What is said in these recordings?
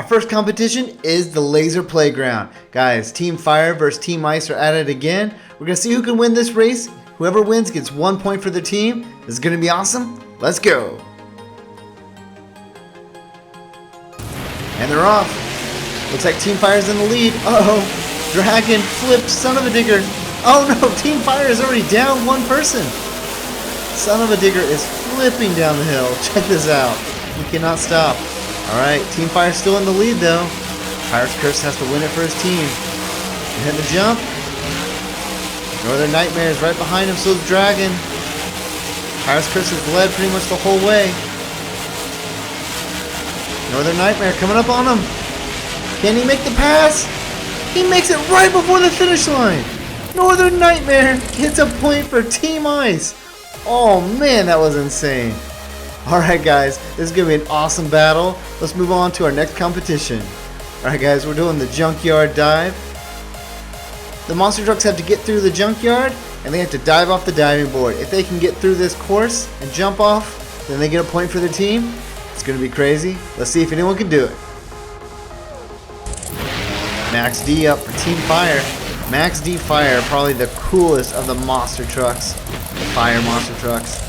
Our first competition is the laser playground. Guys, Team Fire versus Team Ice are at it again. We're going to see who can win this race. Whoever wins gets 1 point for their team. This is going to be awesome. Let's go. And they're off. Looks like Team Fire's in the lead. Uh-oh. Dragon flipped, son of a digger. Oh no, Team Fire is already down one person. Son of a digger is flipping down the hill. Check this out. He cannot stop. Alright, Team Fire's still in the lead though. Pirate's Curse has to win it for his team. And hit the jump. Northern Nightmare is right behind him, so is Dragon. Pirate's Curse has led pretty much the whole way. Northern Nightmare coming up on him. Can he make the pass? He makes it right before the finish line. Northern Nightmare gets a point for Team Ice. Oh man, that was insane. Alright guys, this is going to be an awesome battle. Let's move on to our next competition. Alright guys, we're doing the Junkyard dive. The monster trucks have to get through the junkyard and they have to dive off the diving board. If they can get through this course and jump off, then they get a point for their team. It's going to be crazy. Let's see if anyone can do it. Max D up for Team Fire. Max D Fire, probably the coolest of the monster trucks. The fire monster trucks.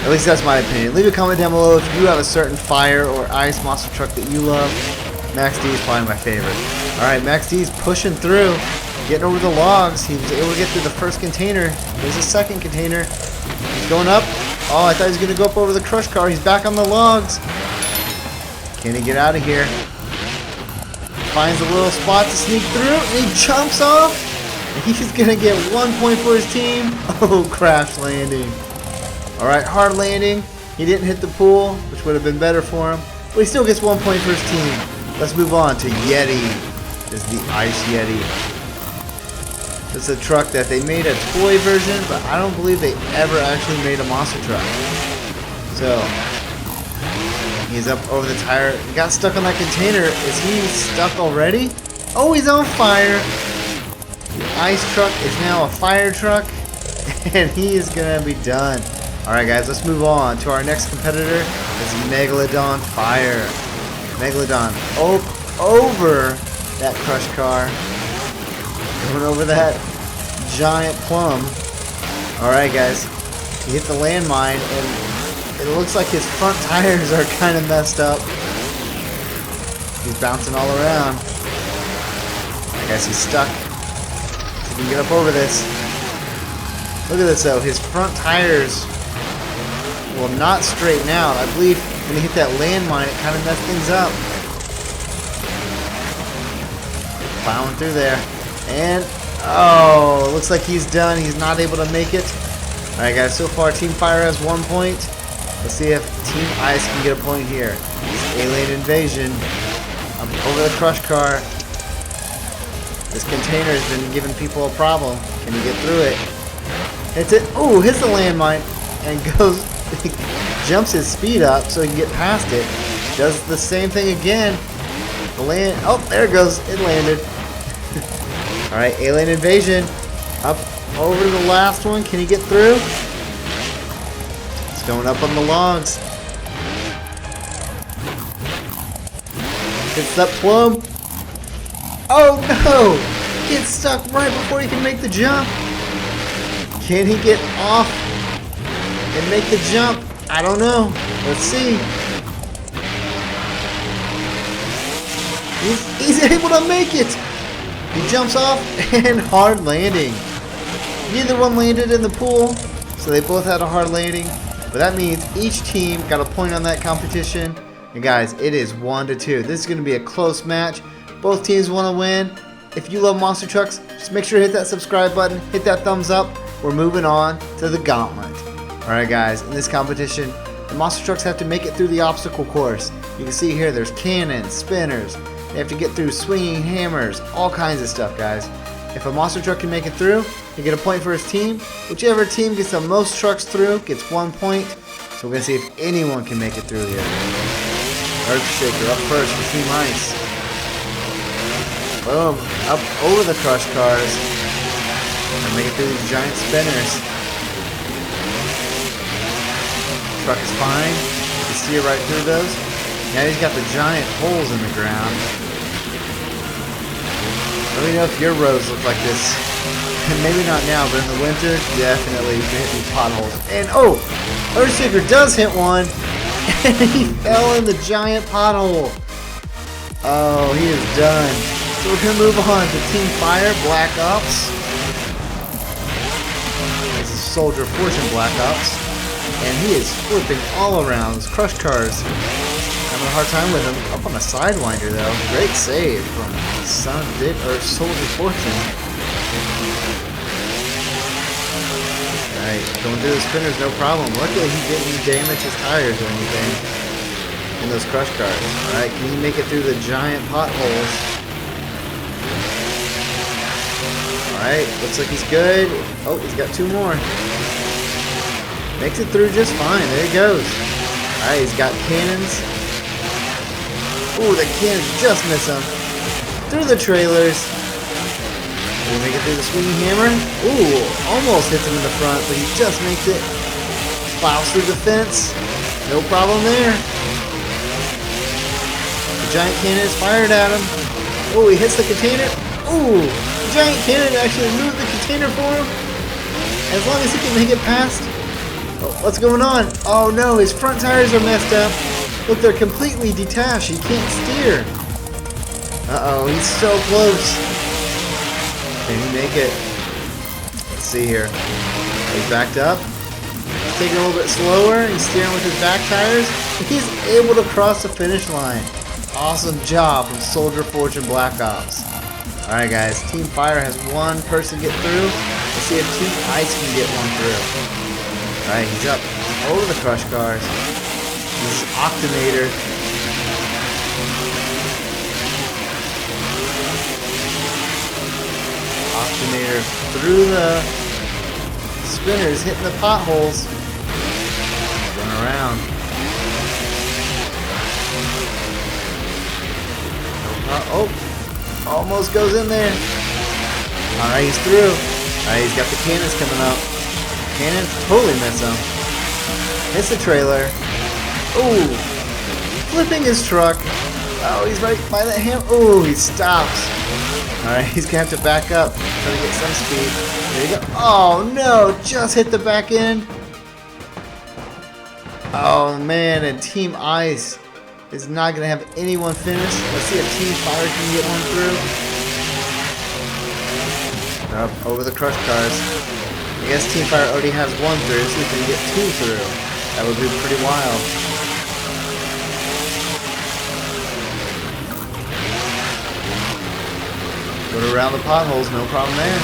At least that's my opinion. Leave a comment down below if you have a certain fire or ice monster truck that you love. Max D is probably my favorite. Alright, Max D is pushing through. Getting over the logs. He was able to get through the first container. There's a second container. He's going up. Oh, I thought he was going to go up over the crush car. He's back on the logs. Can he get out of here? Finds a little spot to sneak through. And he jumps off. And he's going to get 1 point for his team. Oh, crash landing. Alright, hard landing. He didn't hit the pool, which would have been better for him. But he still gets 1 point for his team. Let's move on to Yeti. This is the Ice Yeti. It's a truck that they made a toy version, but I don't believe they ever actually made a monster truck. So, he's up over the tire. He got stuck on that container. Is he stuck already? Oh, he's on fire. The ice truck is now a fire truck, and he is going to be done. Alright guys, let's move on to our next competitor. Is Megalodon Fire. Megalodon over that crush car. Going over that giant plum. Alright guys, he hit the landmine and it looks like his front tires are kind of messed up. He's bouncing all around. I guess he's stuck. He can get up over this. Look at this though, his front tires will not straighten out. I believe when he hit that landmine it kind of messed things up. Plowing through there. And, oh, looks like he's done. He's not able to make it. Alright guys, so far Team Fire has 1 point. Let's see if Team Ice can get a point here. Alien Invasion. Up over the crush car. This container has been giving people a problem. Can he get through it? Hits it. Ooh, hits the landmine. And goes, jumps his speed up so he can get past it. Does the same thing again. The land, oh, there it goes. It landed. Alright, Alien Invasion. Up over to the last one. Can he get through? It's going up on the logs. Hits that plum. Oh no! Gets stuck right before he can make the jump. Can he get off and make the jump? I don't know. Let's see. He's able to make it. He jumps off and hard landing. Neither one landed in the pool, so they both had a hard landing. But that means each team got a point on that competition. And guys, it is 1-2. This is going to be a close match. Both teams want to win. If you love monster trucks, just make sure to hit that subscribe button, hit that thumbs up. We're moving on to the Gauntlet. Alright guys, in this competition, the monster trucks have to make it through the obstacle course. You can see here there's cannons, spinners. They have to get through swinging hammers, all kinds of stuff, guys. If a monster truck can make it through, they get a point for his team. Whichever team gets the most trucks through gets 1 point. So we're going to see if anyone can make it through here. Earthshaker up first for Team Ice. Boom. Up over the crush cars. And make it through these giant spinners. Truck is fine. You can see it right through those. Now he's got the giant holes in the ground. Let me know if your roads look like this. Maybe not now, but in the winter, definitely you can hit these potholes. And oh! Earthshaker does hit one! And he fell in the giant pothole. Oh, he is done. So we're gonna move on to Team Fire, Black Ops. This is Soldier of Fortune Black Ops. And he is flipping all around. Those crush cars. Having a hard time with him. Up on a sidewinder though. Great save from Soldier of Fortune. Alright, going through the spinners, no problem. Luckily he didn't damage his tires or anything in those crush cars. Alright, can he make it through the giant potholes? Alright, looks like he's good. Oh, he's got two more. Makes it through just fine. There he goes. Alright, he's got cannons. Ooh, the cannons just miss him. Through the trailers. Can he make it through the swinging hammer? Ooh, almost hits him in the front, but he just makes it. Plows through the fence. No problem there. The giant cannon is fired at him. Oh, he hits the container. Ooh, the giant cannon actually moved the container for him. As long as he can make it past. Oh, what's going on? Oh no, his front tires are messed up. Look, they're completely detached. He can't steer. Uh-oh, he's so close. Can he make it? Let's see here. He's backed up. He's taking a little bit slower. He's steering with his back tires. He's able to cross the finish line. Awesome job from Soldier Fortune Black Ops. Alright guys, Team Fire has one person get through. Let's see if Team Ice can get one through. Alright, he's up over the crush cars. This is Octinator. Octinator through the spinners, hitting the potholes. Run around. Oh, almost goes in there. Alright, he's through. Alright, he's got the cannons coming up. Cannons totally miss him. Hits the trailer. Ooh, flipping his truck. Oh, he's right by that hammer. Ooh, he stops. Alright, he's gonna have to back up. Try to get some speed. There you go. Oh no, just hit the back end. Oh man, and Team Ice is not gonna have anyone finish. Let's see if Team Fire can get one through. Up over the crush cars. I guess Team Fire already has one through, so we can get two through. That would be pretty wild. Go around the potholes, no problem there.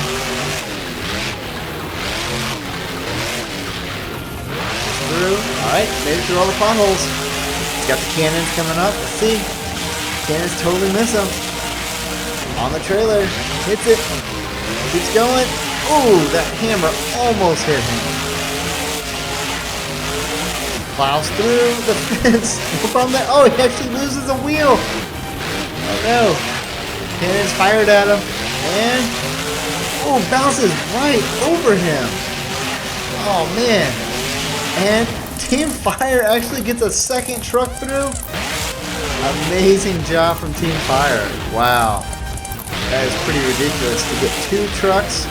Through. Alright, made it through all the potholes. He's got the cannons coming up. Let's see. Cannons totally miss him. On the trailer. Hits it. Keeps going. Ooh, that hammer almost hit him. Plows through the fence. No problem there. Oh, he actually loses a wheel. Oh no. Cannons fired at him. And, oh, bounces right over him. Oh man. And Team Fire actually gets a second truck through. Amazing job from Team Fire. Wow. That is pretty ridiculous to get two trucks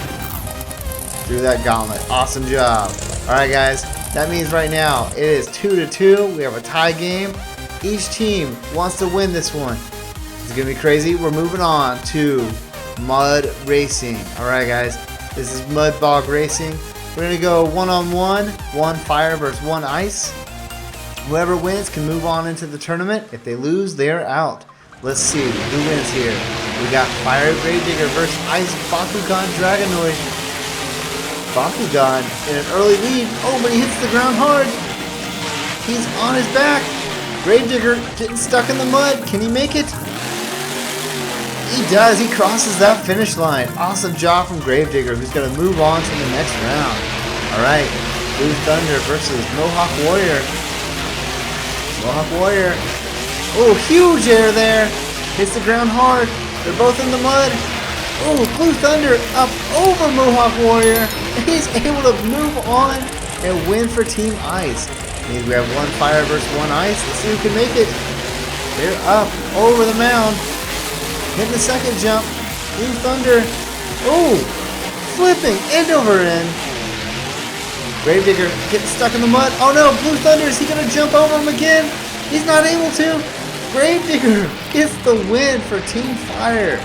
through that gauntlet. Awesome job. Alright guys, that means right now it is 2-2. We have a tie game. Each team wants to win this one. It's going to be crazy. We're moving on to mud racing. Alright guys, this is mud bog racing. We're going to go one-on-one, one fire versus one ice. Whoever wins can move on into the tournament. If they lose, they're out. Let's see who wins here. We got Fire Gravedigger versus Ice Bakugan Dragonoid. Bakugan in an early lead. Oh, but he hits the ground hard. He's on his back. Gravedigger getting stuck in the mud. Can he make it? He does. He crosses that finish line. Awesome job from Gravedigger, who's going to move on to the next round. Alright, Blue Thunder versus Mohawk Warrior. Mohawk Warrior. Oh, huge air there. Hits the ground hard. They're both in the mud. Oh, Blue Thunder up over Mohawk Warrior. He's able to move on and win for Team Ice. Means we have one fire versus one ice. Let's see who can make it. They're up over the mound. Hitting the second jump. Blue Thunder. Oh, flipping end over end. Gravedigger getting stuck in the mud. Oh no, Blue Thunder, is he going to jump over him again? He's not able to. Gravedigger gets the win for Team Fire.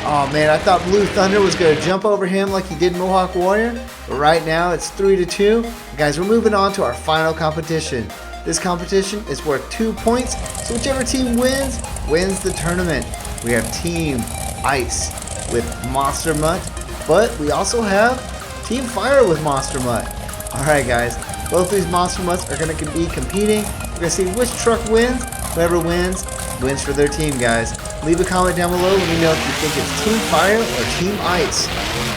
Oh man, I thought Blue Thunder was going to jump over him like he did Mohawk Warrior. But right now it's 3-2. Guys, we're moving on to our final competition. This competition is worth 2 points, so whichever team wins the tournament. We have Team Ice with Monster Mutt, but we also have Team Fire with Monster Mutt. Alright guys, both these Monster Mutts are going to be competing. We're going to see which truck wins. Whoever wins for their team, guys. Leave a comment down below. Let me know if you think it's Team Fire or Team Ice.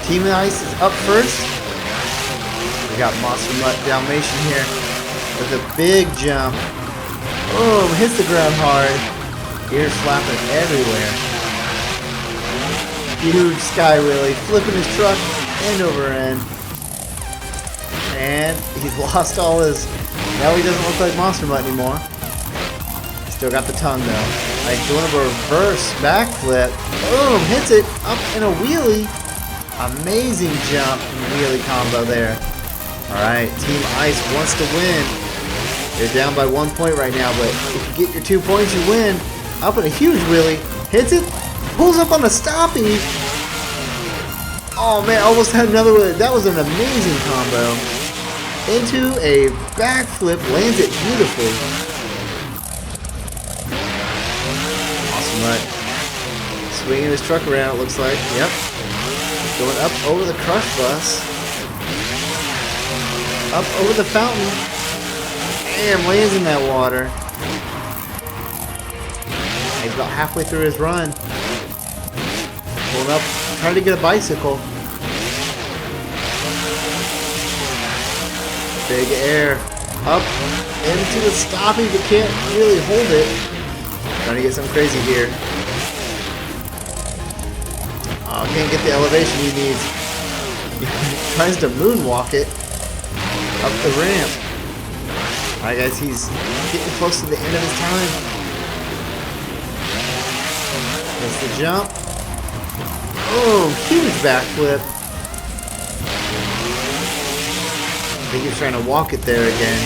Team Ice is up first. We got Monster Mutt Dalmatian here with a big jump. Boom, hits the ground hard. Ears flapping everywhere. Huge sky wheelie, flipping his truck end over end. And he's lost all his... Now he doesn't look like Monster Mutt anymore. Still got the tongue though. Like doing a reverse backflip. Boom, hits it up in a wheelie. Amazing jump and wheelie combo there. Alright, Team Ice wants to win. They're down by 1 point right now, but if you get your 2 points, you win. Up in a huge wheelie. Hits it. Pulls up on the stoppie. Oh man, almost had another one. That was an amazing combo. Into a backflip, lands it beautifully. Awesome Mutt. Swinging his truck around, it looks like. Yep. Going up over the crush bus. Up over the fountain. Damn, lands in that water. He's about halfway through his run. Pulling up, trying to get a bicycle. Big air. Up into the stoppie, but can't really hold it. Trying to get something crazy here. Oh, can't get the elevation he needs. He tries to moonwalk it up the ramp. Alright guys, he's getting close to the end of his time. That's the jump. Oh, huge backflip. I think he's trying to walk it there again.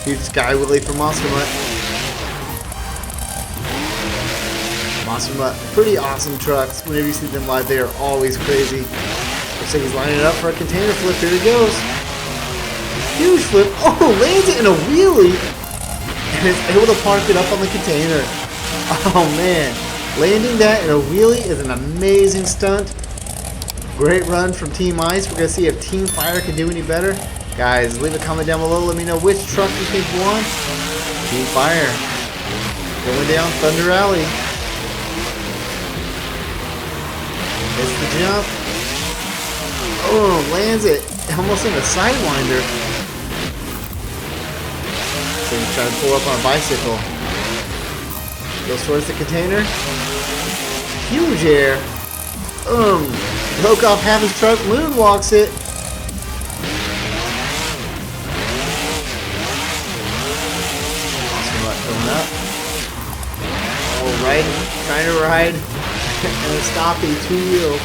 Huge sky wheelie for Monster Mutt. Monster Mutt, pretty awesome trucks. Whenever you see them live, they are always crazy. Looks like he's lining it up for a container flip. Here he goes. Huge flip. Oh, lands it in a wheelie. And is able to park it up on the container. Oh man. Landing that in a wheelie is an amazing stunt. Great run from Team Ice. We're going to see if Team Fire can do any better. Guys, leave a comment down below. Let me know which truck you think won. Team Fire. Going down Thunder Alley. Hits the jump. Oh, lands it. Almost in a sidewinder. So he's trying to pull up on a bicycle. Goes towards the container. Huge air. Broke off half his truck. Moonwalks it. Awesome Mutt going up. Oh, trying to ride. And a stoppie, 2-wheel.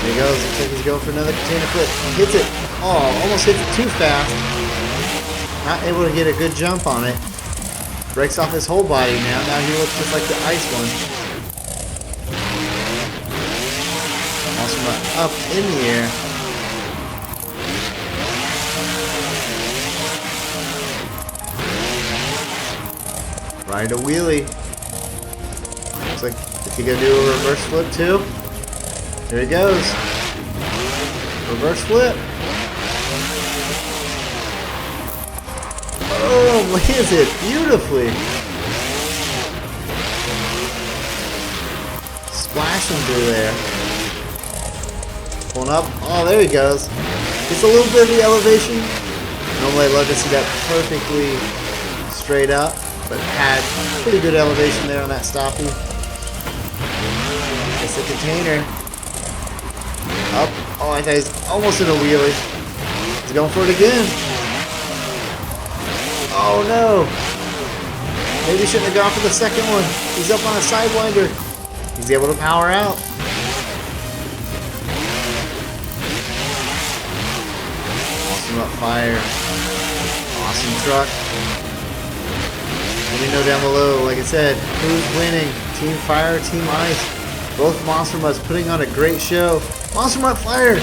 There he goes. Looks like he's going for another container flip. Hits it. Oh, almost hits it too fast. Not able to get a good jump on it. Breaks off his whole body now. Now he looks just like the ice one. Awesome up in the air. Ride a wheelie. Looks like is he gonna do a reverse flip too? There he goes. Reverse flip. Oh, lands it beautifully. Splashing through there. Pulling up. Oh, there he goes. Just a little bit of the elevation. Normally I love to see that perfectly straight up, but had pretty good elevation there on that stoppie. It's the container. Up Oh, I thought he's almost in a wheelie. He's going for it again. Oh no. Maybe he shouldn't have gone for the second one. He's up on a sidewinder. He's able to power out. Awesome up fire. Awesome truck. Let me know down below, like I said, who's winning? Team Fire or Team Ice? Both Monster Mutts putting on a great show. Monster Mutt Fire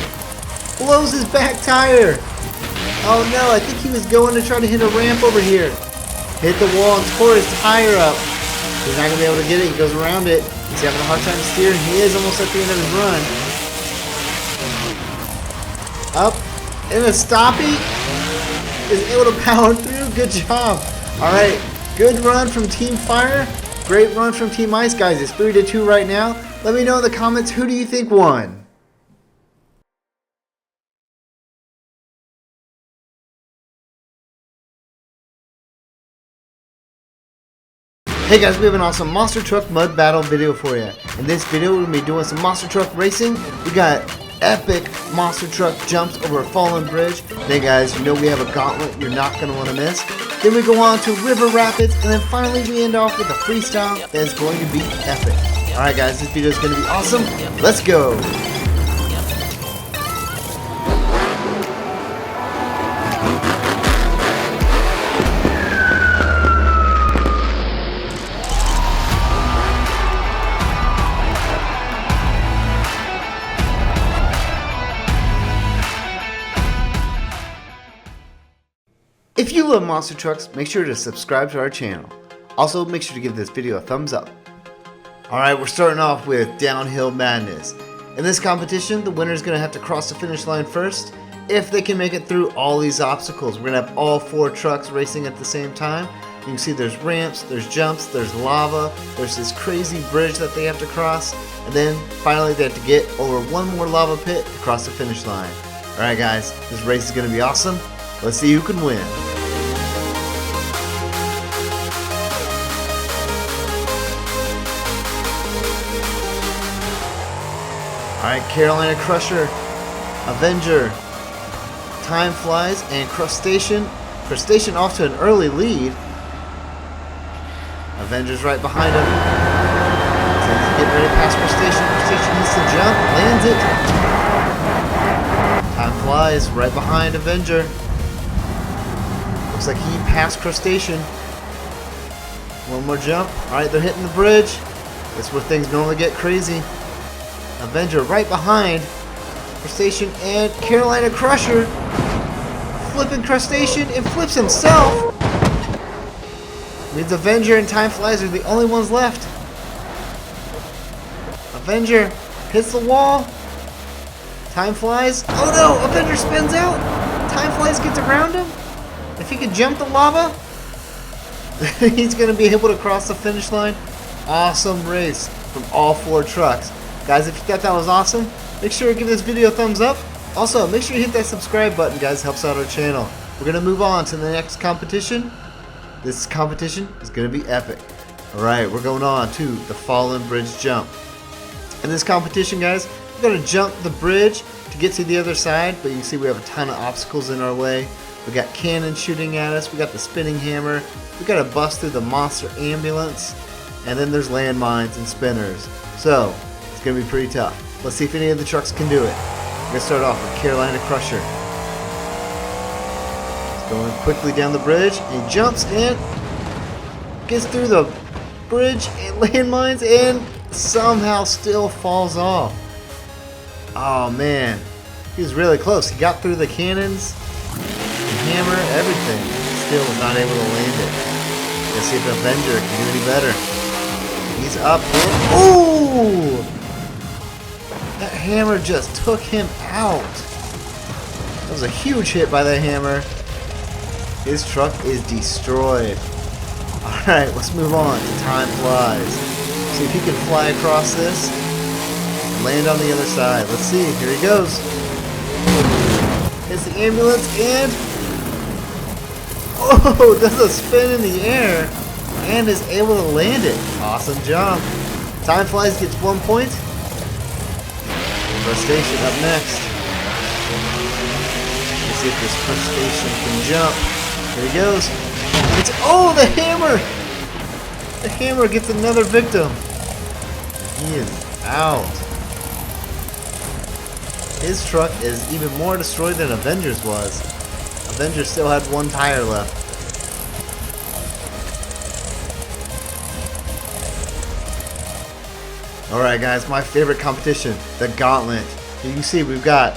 blows his back tire. Oh no, I think he was going to try to hit a ramp over here. Hit the wall and tore his tire up. He's not going to be able to get it. He goes around it. He's having a hard time steering. He is almost at the end of his run. Up in a stoppie. Is able to power through. Good job. Alright, good run from Team Fire. Great run from Team Ice, guys. It's 3-2 right now. Let me know in the comments, who do you think won? Hey guys, we have an awesome monster truck mud battle video for you. In this video, we're going to be doing some monster truck racing. We got epic monster truck jumps over a fallen bridge. Then guys, you know we have a gauntlet you're not going to want to miss. Then we go on to river rapids, and then finally we end off with a freestyle that is going to be epic. Alright guys, this video is going to be awesome. Let's go! If you love monster trucks, make sure to subscribe to our channel. Also, make sure to give this video a thumbs up. Alright, we're starting off with Downhill Madness. In this competition, the winner is going to have to cross the finish line first. If they can make it through all these obstacles, we're going to have all 4 trucks racing at the same time. You can see there's ramps, there's jumps, there's lava, there's this crazy bridge that they have to cross, and then finally they have to get over one more lava pit to cross the finish line. Alright guys, this race is going to be awesome. Let's see who can win. Alright, Carolina Crusher, Avenger, Time Flies, and Crustacean. Crustacean off to an early lead. Avenger's right behind him. So he's getting ready to pass Crustacean. Crustacean needs to jump, lands it. Time Flies right behind Avenger. Looks like he passed Crustacean. One more jump. Alright, they're hitting the bridge. That's where things normally get crazy. Avenger right behind Crustacean and Carolina Crusher. Flipping Crustacean and flips himself. Means Avenger and Time Flies are the only ones left. Avenger hits the wall. Time Flies. Oh no! Avenger spins out. Time Flies gets around him. If he could jump the lava, he's going to be able to cross the finish line. Awesome race from all 4 trucks. Guys, if you thought that was awesome, make sure to give this video a thumbs up. Also, make sure you hit that subscribe button, guys. It helps out our channel. We're going to move on to the next competition. This competition is going to be epic. Alright, we're going on to the Fallen Bridge Jump. In this competition, guys, we're going to jump the bridge to get to the other side, but you can see we have a ton of obstacles in our way. We got cannons shooting at us, we got the spinning hammer, we got to bust through the monster ambulance, and then there's landmines and spinners. So, it's going to be pretty tough. Let's see if any of the trucks can do it. We're going to start off with Carolina Crusher. He's going quickly down the bridge, and he jumps and gets through the bridge and landmines and somehow still falls off. Oh man, he was really close. He got through the cannons, the hammer, everything. Still was not able to land it. Let's see if the Avenger can do any better. He's up and ooh! That hammer just took him out. That was a huge hit by that hammer. His truck is destroyed. Alright, let's move on to Time Flies. See if he can fly across this and land on the other side. Let's see. Here he goes. Hits the ambulance and oh, does a spin in the air and is able to land it. Awesome job. Time Flies gets 1 point. Crustacean up next. See if this crustacean can jump. Here he goes. It's, oh, the hammer! The hammer gets another victim. He is out. His truck is even more destroyed than Avenger's was. Avenger still had one tire left. Alright guys, my favorite competition, the Gauntlet. You can see we've got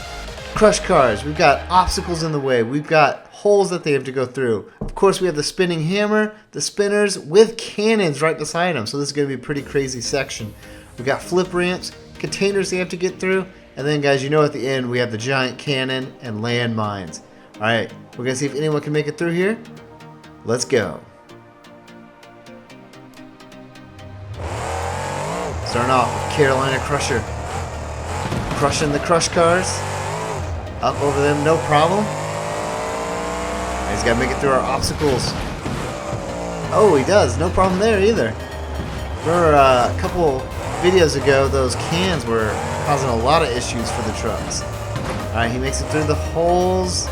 crush cars, we've got obstacles in the way, we've got holes that they have to go through. Of course we have the spinning hammer, the spinners with cannons right beside them. So this is going to be a pretty crazy section. We've got flip ramps, containers they have to get through, and then guys, you know at the end we have the giant cannon and land mines. Alright, we're going to see if anyone can make it through here. Let's go. Starting off with Carolina Crusher. Crushing the crush cars. Up over them, no problem. He's got to make it through our obstacles. Oh, he does. No problem there either. Remember a couple videos ago, those cans were causing a lot of issues for the trucks. Alright, he makes it through the holes.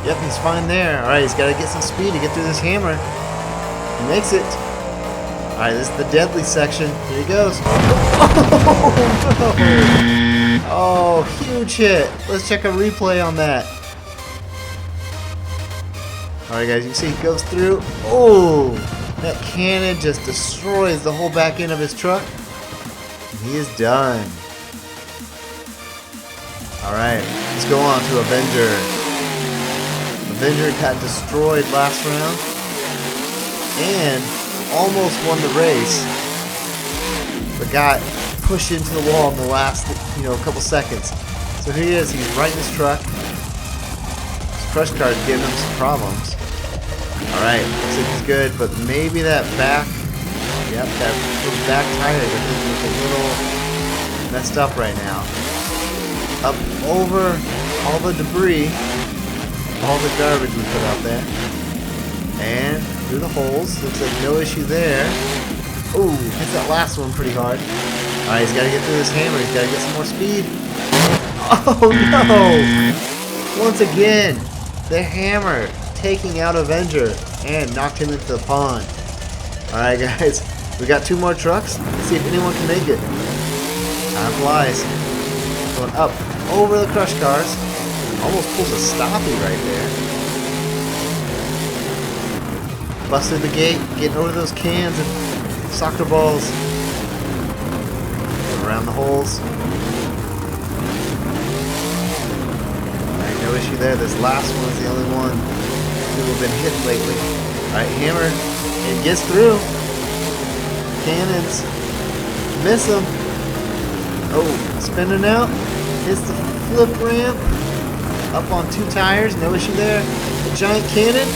Yep, he's fine there. Alright, he's got to get some speed to get through this hammer. He makes it. Alright, this is the deadly section. Here he goes. Oh, no. Oh, huge hit. Let's check a replay on that. Alright guys, you can see he goes through. Oh, that cannon just destroys the whole back end of his truck. And he is done. Alright, let's go on to Avenger. Avenger got destroyed last round and almost won the race, but got pushed into the wall in the last, couple seconds. So here he is, he's right in his truck. His crush car is giving him some problems. Alright, looks like he's good, but maybe that back, that little back tire is a little messed up right now. Up over all the debris, all the garbage we put out there, and through the holes. Looks like no issue there. Ooh, hits that last one pretty hard. Alright, he's got to get through this hammer. He's got to get some more speed. Oh no! Once again, the hammer taking out Avenger and knocked him into the pond. Alright guys, we got 2 more trucks. Let's see if anyone can make it. Time flies. Going up over the crush cars. Almost pulls a stoppie right there. Busted the gate, getting over those cans and soccer balls. Around the holes. Alright, no issue there. This last one is the only one who have been hit lately. Alright, hammer. It gets through. Cannons. Miss them. Oh, spinning out. Hits the flip ramp. Up on 2 tires. No issue there. The giant cannon.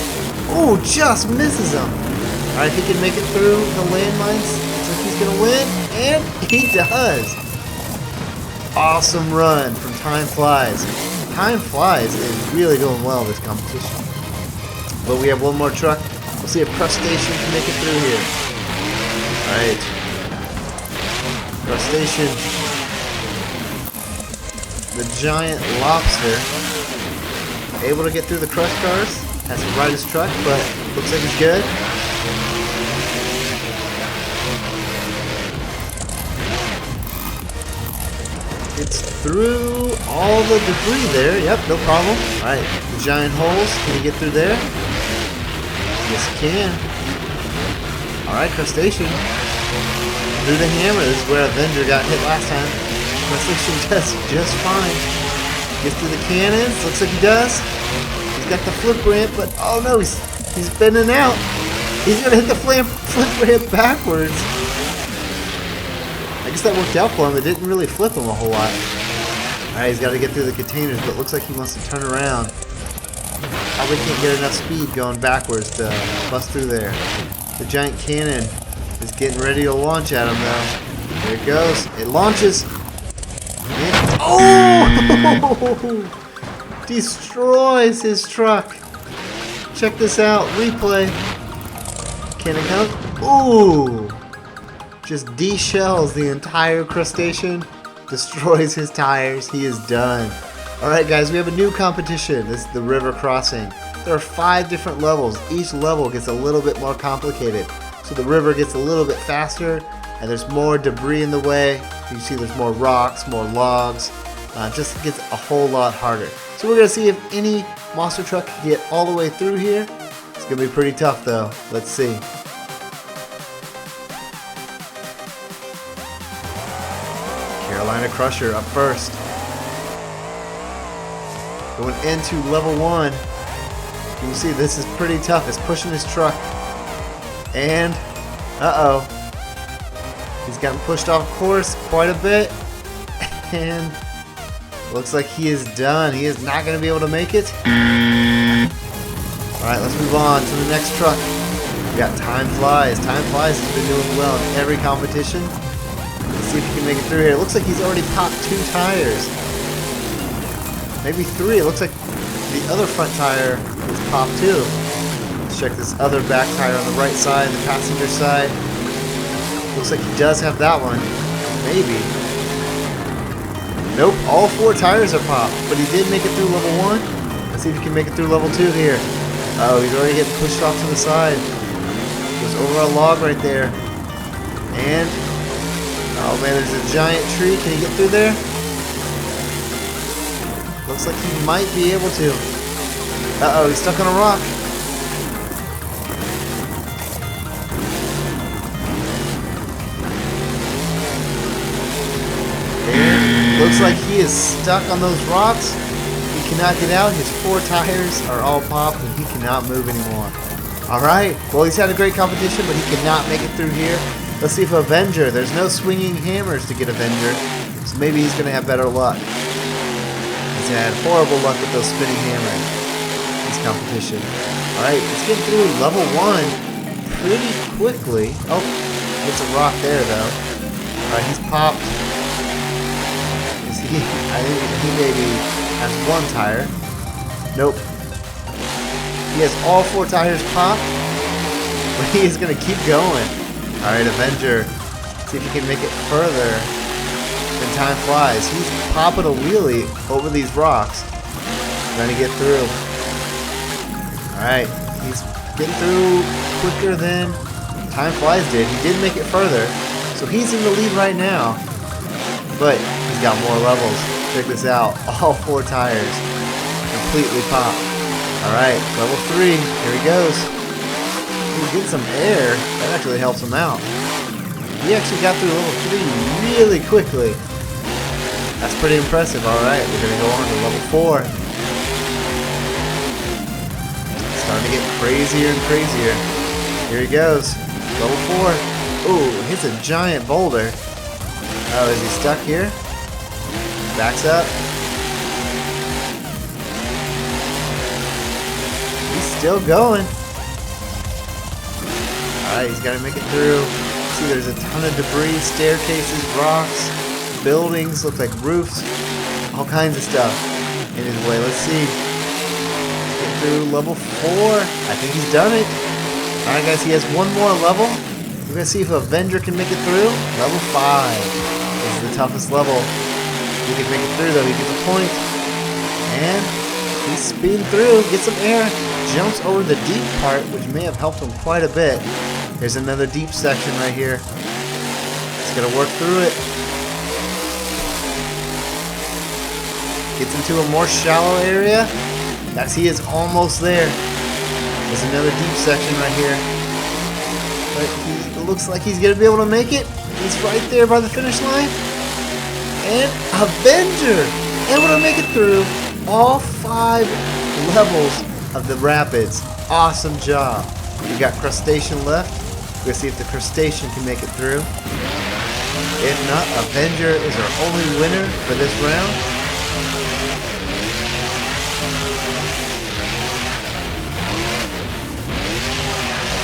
Oh, just misses him. Alright, he can make it through the landmines. Looks like he's going to win. And he does. Awesome run from Time Flies. Time Flies is really doing well this competition. But we have 1 more truck. We'll see if Crustacean can make it through here. Alright. Crustacean. The giant lobster. Able to get through the crush cars. Has to ride his truck, but looks like he's good. It's through all the debris there. Yep, no problem. Alright, the giant holes. Can he get through there? Yes, he can. Alright, Crustacean. Through the hammer. This is where Avenger got hit last time. Crustacean does just fine. Gets through the cannons. Looks like he does. He's got the flip ramp, but oh no, he's bending out. He's gonna hit the flip ramp backwards. I guess that worked out for him. It didn't really flip him a whole lot. Alright, he's got to get through the containers, but it looks like he wants to turn around. Probably can't get enough speed going backwards to bust through there. The giant cannon is getting ready to launch at him though. There it goes. It launches. And, oh! Destroys his truck. Check this out. Replay. Can it come? Ooh! Just de-shells the entire crustacean. Destroys his tires. He is done. Alright guys, we have a new competition. This is the river crossing. There are 5 different levels. Each level gets a little bit more complicated. So the river gets a little bit faster, and there's more debris in the way. You can see there's more rocks, more logs. Just gets a whole lot harder. So we're going to see if any monster truck can get all the way through here. It's going to be pretty tough though. Let's see. Carolina Crusher up first. Going into level 1. You can see this is pretty tough. It's pushing his truck. And, uh-oh. He's gotten pushed off course quite a bit. And looks like he is done. He is not going to be able to make it. Alright, let's move on to the next truck. We got Time Flies. Time Flies has been doing well in every competition. Let's see if he can make it through here. It looks like he's already popped 2 tires. Maybe 3. It looks like the other front tire is popped too. Let's check this other back tire on the right side, the passenger side. Looks like he does have that one. Maybe. Nope, all 4 tires are popped, but he did make it through level 1. Let's see if he can make it through level 2 here. Oh, he's already getting pushed off to the side. Goes over a log right there. And, oh man, there's a giant tree. Can he get through there? Looks like he might be able to. Uh-oh, he's stuck on a rock. And looks like he is stuck on those rocks. He cannot get out. His 4 tires are all popped and he cannot move anymore. Alright, well he's had a great competition, but he cannot make it through here. Let's see if Avenger, there's no swinging hammers to get Avenger, so maybe he's going to have better luck. He's had horrible luck with those spinning hammers in this competition. Alright, let's get through level 1 pretty quickly. Oh, hits a rock there though. Alright, he's popped. I think he maybe has 1 tire. Nope. He has all 4 tires popped, but he is going to keep going. Alright, Avenger. See if he can make it further than Time Flies. He's popping a wheelie over these rocks. Trying to get through. Alright, he's getting through quicker than Time Flies did. He did make it further, so he's in the lead right now. But he's got more levels. Check this out. All 4 tires completely popped. Alright, level 3. Here he goes. He gets some air. That actually helps him out. He actually got through level 3 really quickly. That's pretty impressive. Alright, we're going to go on to level 4. It's starting to get crazier and crazier. Here he goes. Level 4. Ooh, hits a giant boulder. Oh, is he stuck here? Backs up. He's still going. Alright, he's got to make it through. See, there's a ton of debris, staircases, rocks, buildings, look like roofs, all kinds of stuff in his way. Let's see. Get through level 4. I think he's done it. Alright guys, he has 1 more level. We're going to see if Avenger can make it through. Level 5. This is the toughest level. He can make it through though, he gets a point. And he's speeding through, gets some air, jumps over the deep part, which may have helped him quite a bit. There's another deep section right here. He's gonna work through it. Gets into a more shallow area. He is almost there. There's another deep section right here. But it looks like he's gonna be able to make it. He's right there by the finish line. And Avenger able to make it through all 5 levels of the rapids. Awesome job. We got Crustacean left. We're gonna see if the Crustacean can make it through. If not, Avenger is our only winner for this round.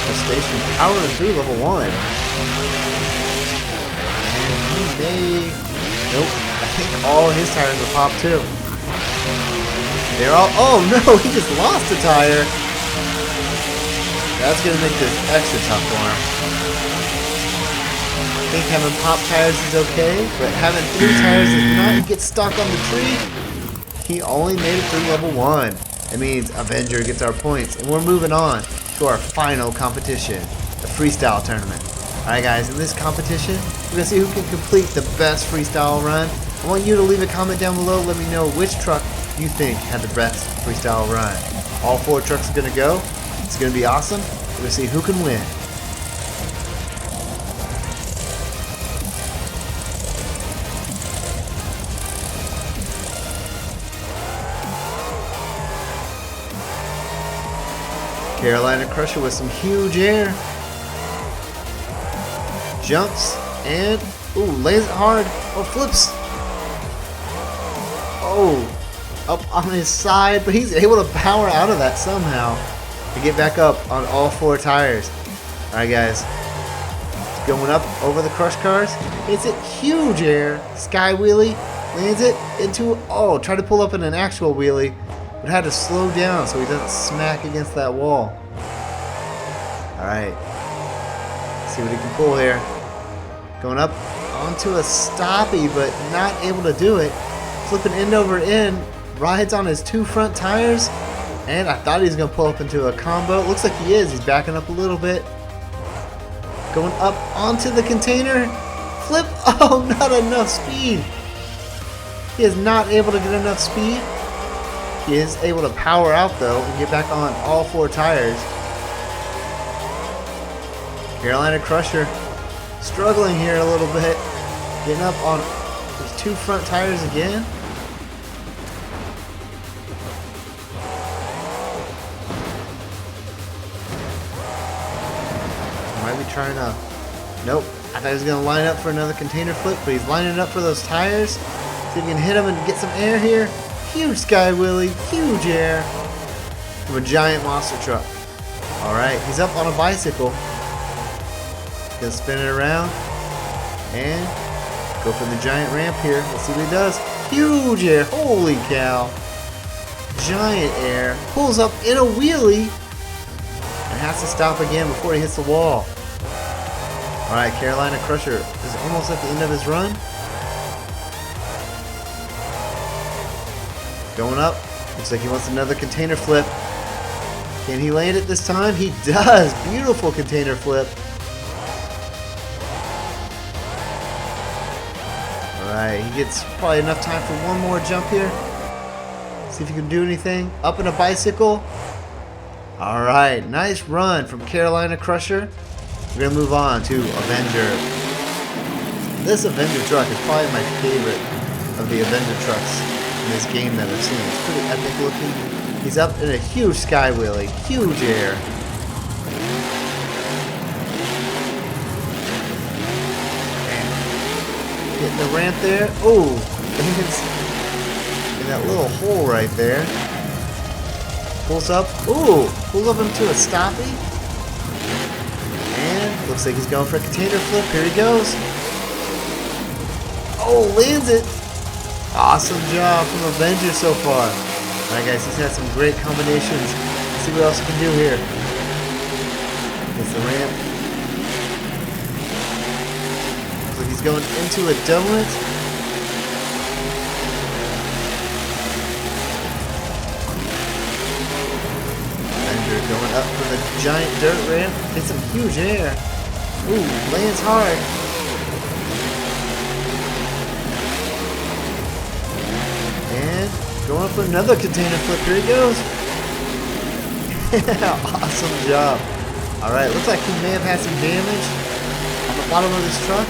Crustacean powering through level 1. And he may... Nope. I think all his tires are popped too. They're all... Oh no, he just lost a tire. That's going to make this extra tough for him. I think having pop tires is okay, but having 3 tires is not. He gets stuck on the tree. He only made it through level 1. It means Avenger gets our points. And we're moving on to our final competition, the Freestyle tournament. Alright guys, in this competition, we're going to see who can complete the best freestyle run. I want you to leave a comment down below. Let me know which truck you think had the best freestyle run. All 4 trucks are going to go. It's going to be awesome. We're going to see who can win. Carolina Crusher with some huge air. Jumps and lays it hard. Flips. Up on his side, but he's able to power out of that somehow to get back up on all 4 tires. Alright guys, going up over the crush cars. Hits it, huge air, sky wheelie, lands it into, tried to pull up in an actual wheelie, but had to slow down so he doesn't smack against that wall. Alright, see what he can pull here. Going up onto a stoppie, but not able to do it. Flipping end over end, rides on his 2 front tires, and I thought he was going to pull up into a combo. Looks like he is. He's backing up a little bit. Going up onto the container. Flip. Not enough speed. He is not able to get enough speed. He is able to power out though and get back on all 4 tires. Carolina Crusher struggling here a little bit. Getting up on his 2 front tires again. Might be trying to... Nope. I thought he was going to line up for another container flip, but he's lining up for those tires. See if he can hit him and get some air here. Huge sky wheelie, huge air from a giant monster truck. Alright, he's up on a bicycle. Gonna spin it around and go for the giant ramp here. Let's see what he does. Huge air, holy cow. Giant air, pulls up in a wheelie and has to stop again before he hits the wall. Alright, Carolina Crusher is almost at the end of his run. Going up. Looks like he wants another container flip. Can he land it this time? He does. Beautiful container flip. Alright, he gets probably enough time for one more jump here. See if he can do anything. Up in a bicycle. Alright, nice run from Carolina Crusher. We're going to move on to Avenger. This Avenger truck is probably my favorite of the Avenger trucks in this game that I've seen. It's pretty epic looking. He's up in a huge sky wheelie, huge air. And getting the ramp there. Lands in that little hole right there. Pulls up. Pulls up into a stoppie. And looks like he's going for a container flip. Here he goes. Lands it. Awesome job from Avenger so far. Alright guys, he's had some great combinations. Let's see what else he can do here. Gets the ramp. Looks like he's going into a donut. Avenger going up for the giant dirt ramp. Gets some huge air. Lands hard. Going for another container flip. Here he goes. Awesome job. Alright, looks like he may have had some damage on the bottom of this truck.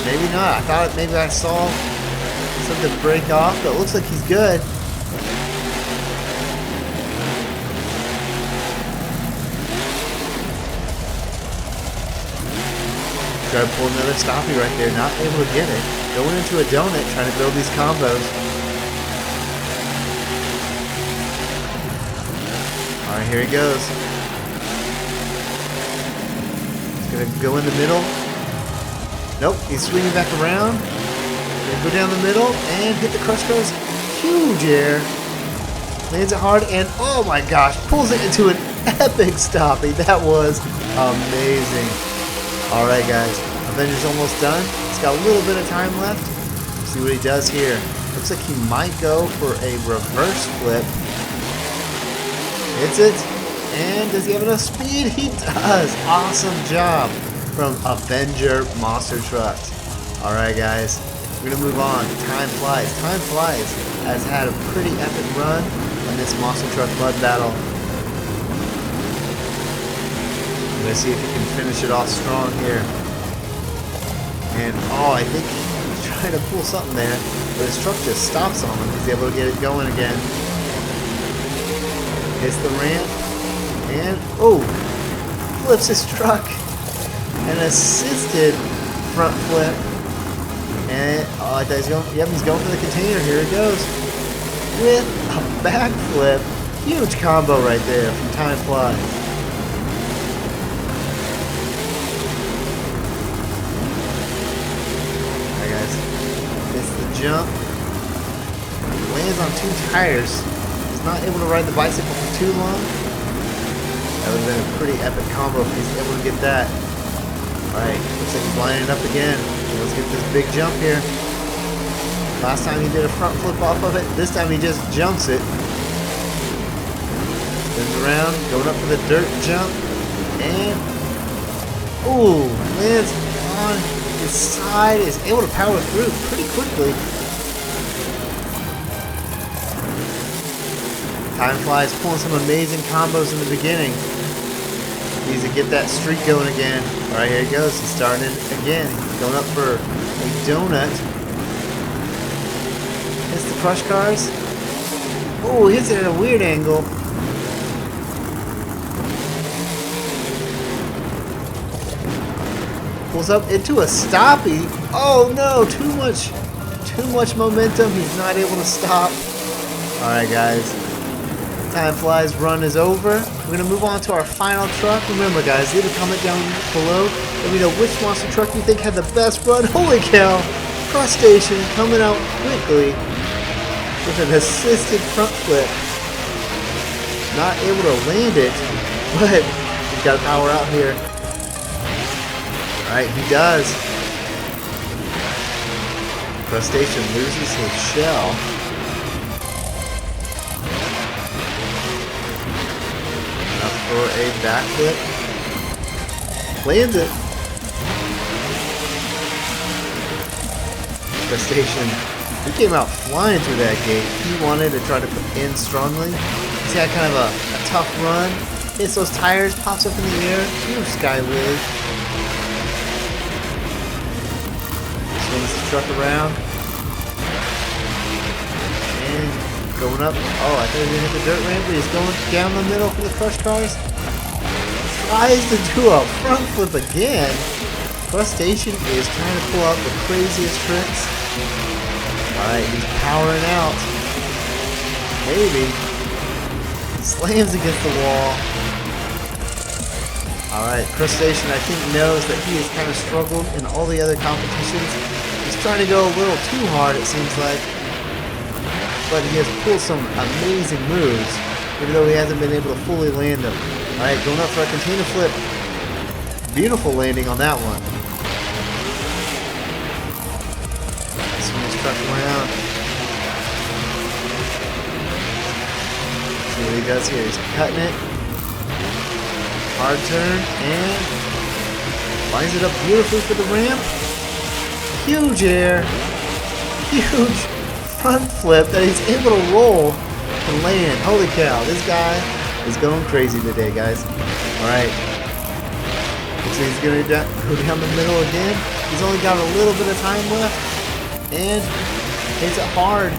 Maybe not. I thought maybe I saw something break off, but it looks like he's good. Try to pull another stoppie right there. Not able to get it. Going into a donut, trying to build these combos. Alright, here he goes. He's going to go in the middle. Nope, he's swinging back around. Gonna go down the middle and hit the crush cars. Huge air. Lands it hard and oh my gosh, pulls it into an epic stoppie. That was amazing. Alright guys, Avenger's almost done. It's got a little bit of time left. See what he does here. Looks like he might go for a reverse flip. Hits it. And does he have enough speed? He does. Awesome job from Avenger Monster Trucks. Alright guys, we're going to move on. Time Flies. Time Flies has had a pretty epic run in this Monster Truck Mud Battle. I'm going to see if he can finish it off strong here. And oh, I think he's trying to pull something there, but his truck just stops on him. He's able to get it going again. Hits the ramp, and oh, flips his truck. An assisted front flip. And oh, I thought he's going. Yep, he's going for the container. Here it goes with a backflip. Huge combo right there from Time Flies. Jump, lands on 2 tires. He's not able to ride the bicycle for too long. That would have been a pretty epic combo if he's able to get that. Alright, looks like he's lining it up again. Let's get this big jump here. Last time he did a front flip off of it. This time he just jumps it. Spins around, going up for the dirt jump. And, ooh, lands on his side, is able to power through pretty quickly. Time Flies pulling some amazing combos in the beginning. Needs to get that streak going again. Alright, here he goes. He's starting it again. He's going up for a donut. Hits the crush cars. Oh, hits it at a weird angle. Pulls up into a stoppie. Oh no, too much momentum. He's not able to stop. Alright guys, Time Flies run is over. We're gonna move on to our final truck. Remember guys, leave a comment down below. Let me know which monster truck you think had the best run. Holy cow, Crustacean coming out quickly with an assisted front flip. Not able to land it, but he's got to power out here. Alright, he does. Crustacean loses his shell. Up for a backflip. Lands it. Crustacean, he came out flying through that gate. He wanted to try to put in strongly. He's got kind of a tough run. Hits those tires, pops up in the air. Huge sky wig. Swings the truck around. And going up. Oh, I thought he was going to hit the dirt ramp, but he's going down the middle for the crush cars. Tries to do a front flip again. Crustacean is trying to pull out the craziest tricks. Alright, he's powering out. Maybe. He slams against the wall. Alright, Crustacean I think knows that he has kind of struggled in all the other competitions. He's trying to go a little too hard, it seems like. But he has pulled some amazing moves, even though he hasn't been able to fully land them. Alright, going up for a container flip. Beautiful landing on that one. Swing his truck around. See what he does here. He's cutting it. Hard turn, and lines it up beautifully for the ramp. Huge air. Huge front flip that he's able to roll and land. Holy cow, this guy is going crazy today, guys. Alright. Looks like he's going to go down the middle again. He's only got a little bit of time left. And hits it hard.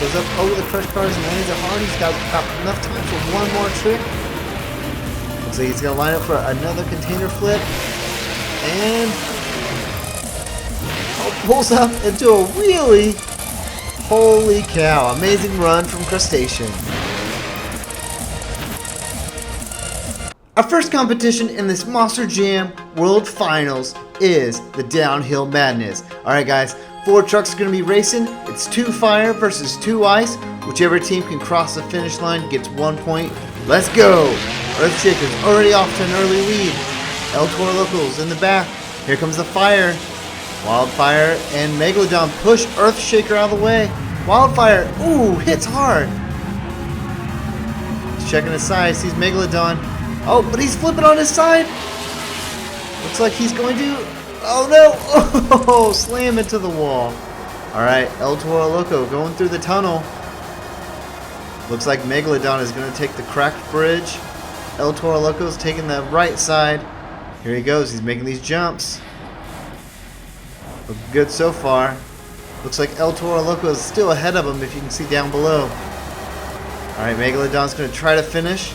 Goes up over the crush cars and lands it hard. He's got enough time for one more trick. So he's going to line up for another container flip. And pulls up into a wheelie. Holy cow. Amazing run from Crustacean. Our first competition in this Monster Jam World Finals is the Downhill Madness. Alright guys, 4 trucks are going to be racing. It's 2 fire versus 2 ice. Whichever team can cross the finish line gets 1 point. Let's go! Earthshaker's already off to an early lead. El Toro Locals in the back. Here comes the fire. Wildfire and Megalodon push Earthshaker out of the way. Wildfire, ooh, hits hard. He's checking his side, sees Megalodon. Oh, but he's flipping on his side. Looks like he's going to, oh no, oh, slam into the wall. All right, El Toro Loco going through the tunnel. Looks like Megalodon is going to take the cracked bridge. El Toro Loco is taking the right side. Here he goes, he's making these jumps. Look good so far. Looks like El Toro Loco is still ahead of him if you can see down below. Alright, Megalodon's going to try to finish.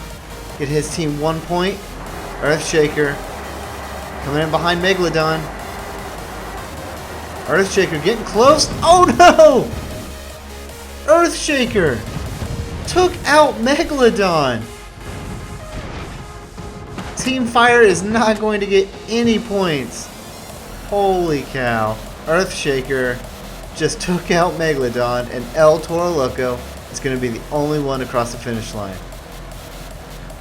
Get his team 1 point. Earthshaker coming in behind Megalodon. Earthshaker getting close. Oh no! Earthshaker took out Megalodon. Team Fire is not going to get any points. Holy cow. Earthshaker just took out Megalodon, and El Toro Loco is going to be the only one to cross the finish line.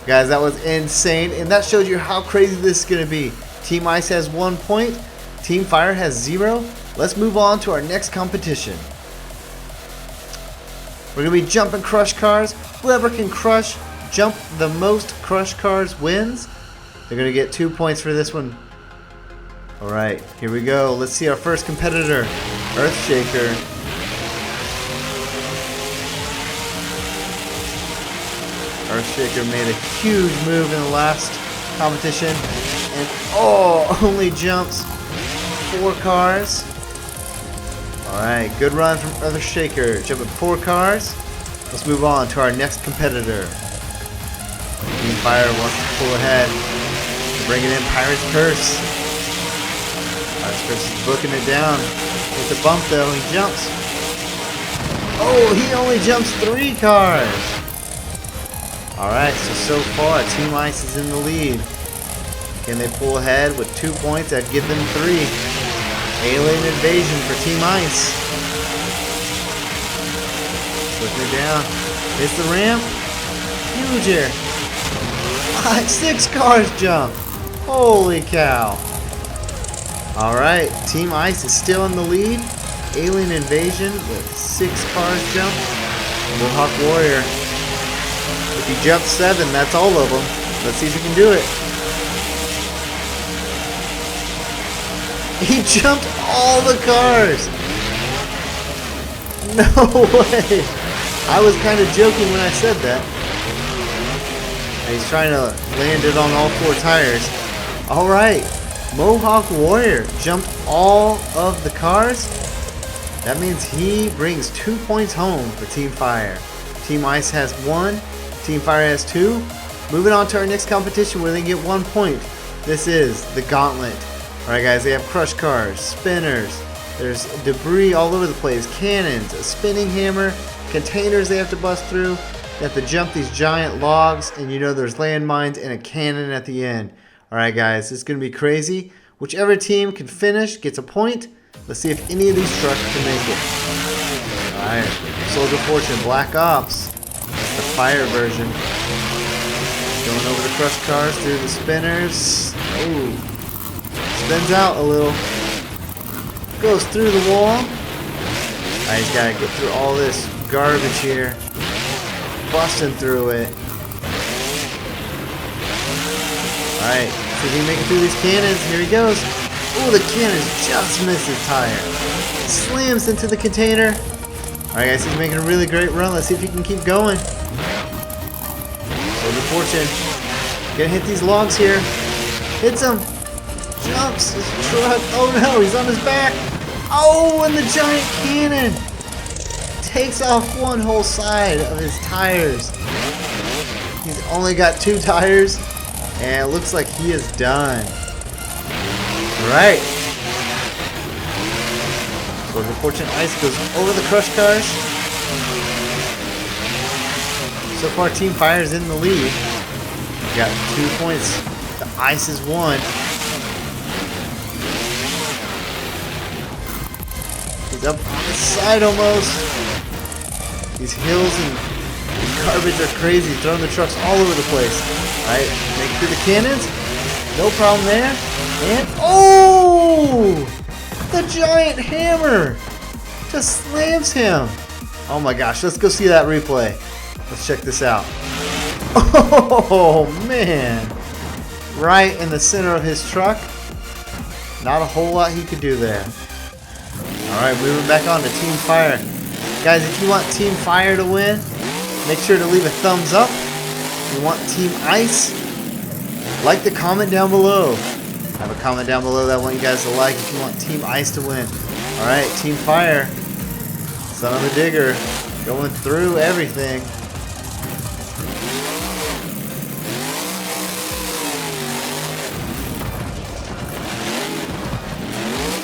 Guys, that was insane, and that shows you how crazy this is going to be. Team Ice has 1 point. Team Fire has 0. Let's move on to our next competition. We're going to be jumping crush cars. Whoever can jump the most crush cars wins. They're going to get 2 points for this one. Alright, here we go. Let's see our first competitor, Earthshaker. Earthshaker made a huge move in the last competition. And oh, only jumps 4 cars. Alright, good run from Earthshaker. Jumping 4 cars. Let's move on to our next competitor. Team Fire wants to pull ahead. Bringing in Pirate's Curse. Pirate's Curse is booking it down. With the bump though, he jumps. Oh, he only jumps 3 cars. Alright, so far Team Ice is in the lead. Can they pull ahead with 2 points? That'd give them 3. Alien Invasion for Team Ice. Putting it down. Hits the ramp. Huge air. 6 cars jump. Holy cow. Alright, Team Ice is still in the lead. Alien Invasion with 6 cars jump. Mohawk Warrior. If he jumps 7, that's all of them. Let's see if he can do it. He jumped all the cars. No way. I was kind of joking when I said that. He's trying to land it on all 4 tires. Alright, Mohawk Warrior jumped all of the cars. That means he brings 2 points home for Team Fire. Team Ice has 1, Team Fire has 2. Moving on to our next competition where they get 1 point. This is the Gauntlet. Alright guys, they have crush cars, spinners, there's debris all over the place, cannons, a spinning hammer, containers they have to bust through. They have to jump these giant logs, and you know there's landmines and a cannon at the end. Alright guys, this is going to be crazy. Whichever team can finish gets a point. Let's see if any of these trucks can make it. Alright, Soldier Fortune, Black Ops. That's the fire version. Going over the crush cars through the spinners. Ooh. Spins out a little. Goes through the wall. Alright, he's got to get through all this garbage here. Busting through it. Alright, see if he can make it through these cannons. Here he goes. Oh, the cannons just missed his tire. Slams into the container. Alright guys, he's making a really great run. Let's see if he can keep going. Soldier Fortune. Gonna hit these logs here. Hits him. Jumps his truck. Oh no, he's on his back. Oh, and the giant cannon takes off one whole side of his tires. He's only got 2 tires, and it looks like he is done. Alright. Soldier Fortune Ice goes over the crush cars. So far, Team Fire is in the lead. We got 2 points. The Ice is 1. He's up on the side almost. These hills and garbage are crazy, throwing the trucks all over the place. Alright, make it through the cannons. No problem there. And oh! The giant hammer just slams him. Oh my gosh, let's go see that replay. Let's check this out. Oh man. Right in the center of his truck. Not a whole lot he could do there. Alright, moving back on to Team Fire. Guys, if you want Team Fire to win, make sure to leave a thumbs up. If you want Team Ice, like the comment down below. I have a comment down below that I want you guys to like if you want Team Ice to win. Alright, Team Fire. Son of a digger. Going through everything.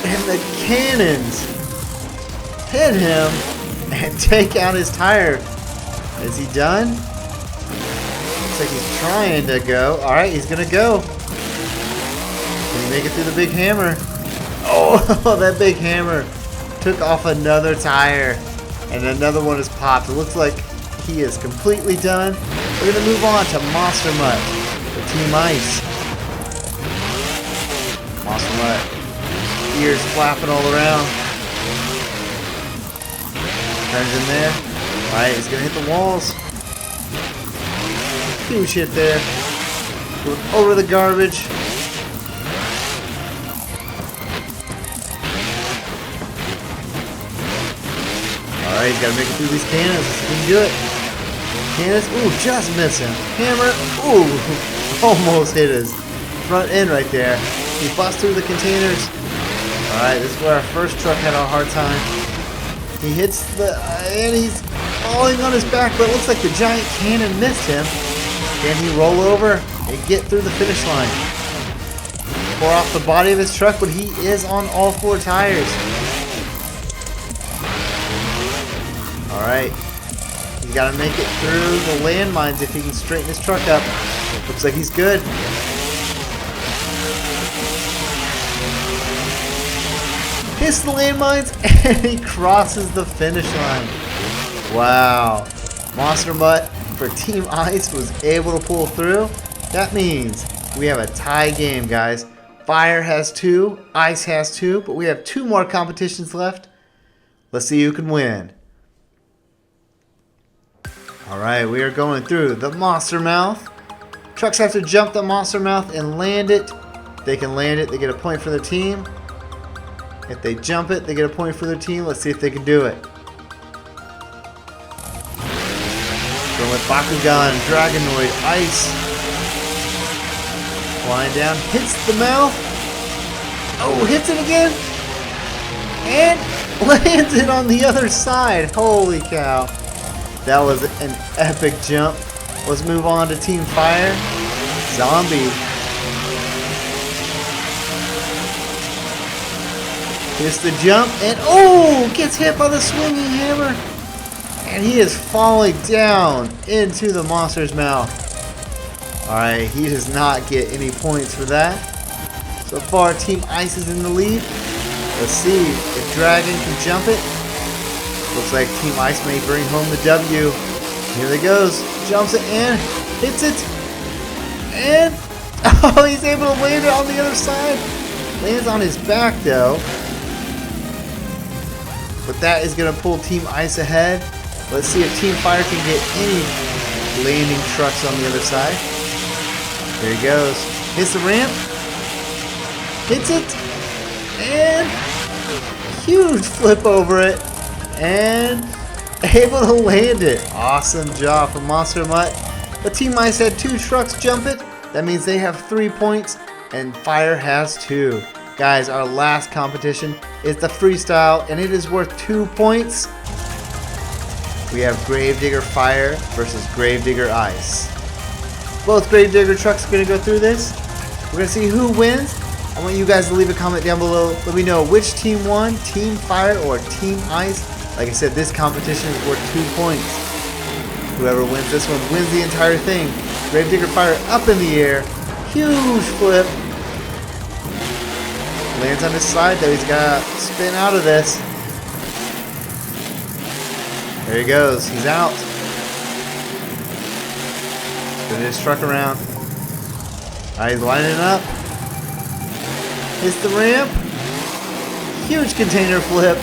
And the cannons hit him and take out his tire. Is he done? Looks like he's trying to go. Alright, he's gonna go. Can he make it through the big hammer? Oh, that big hammer took off another tire. And another one is popped. It looks like he is completely done. We're gonna move on to Monster Mutt for Team Ice. Monster Mutt. Ears flapping all around. Turns in there. Alright, he's gonna hit the walls. Huge hit there. Going over the garbage. Alright, he's gotta make it through these cannons. He can do it. Cannons. Ooh, just missing. Hammer. Ooh, almost hit his front end right there. He busts through the containers. Alright, this is where our first truck had a hard time. He hits the... and he's falling on his back, but it looks like the giant cannon missed him. Can he roll over and get through the finish line? Pour off the body of his truck, but he is on all four tires. Alright. He's got to make it through the landmines if he can straighten his truck up. Looks like he's good. Hits the landmines and he crosses the finish line. Wow. Monster Mutt for Team Ice was able to pull through. That means we have a tie game, guys. Fire has 2, Ice has 2, but we have 2 more competitions left. Let's see who can win. Alright, we are going through the Monster Mouth. Trucks have to jump the Monster Mouth and land it. If they can land it, they get a point for their team. If they jump it, they get a point for their team. Let's see if they can do it. Going with Bakugan, Dragonoid, Ice. Flying down, hits the mouth. Oh, hits it again. And lands it on the other side. Holy cow. That was an epic jump. Let's move on to Team Fire. Zombie. Hits the jump and oh, gets hit by the swinging hammer. And he is falling down into the monster's mouth. Alright, he does not get any points for that. So far, Team Ice is in the lead. Let's see if Dragon can jump it. Looks like Team Ice may bring home the W. Here he goes. Jumps it and hits it. And oh, he's able to land it on the other side. Lands on his back though. But that is going to pull Team Ice ahead. Let's see if Team Fire can get any landing trucks on the other side. There he goes. Hits the ramp. Hits it. And huge flip over it. And able to land it. Awesome job from Monster Mutt. But Team Ice had 2 trucks jump it. That means they have 3 points. And Fire has 2. Guys, our last competition is the Freestyle, and it is worth 2 points. We have Gravedigger Fire versus Gravedigger Ice. Both Gravedigger trucks are going to go through this. We're going to see who wins. I want you guys to leave a comment down below. Let me know which team won, Team Fire or Team Ice. Like I said, this competition is worth 2 points. Whoever wins this one wins the entire thing. Gravedigger Fire up in the air. Huge flip. Lands on his side though. He's got to spin out of this. There he goes. He's out. Spin his truck around. Alright, he's lining up. Hits the ramp. huge container flip.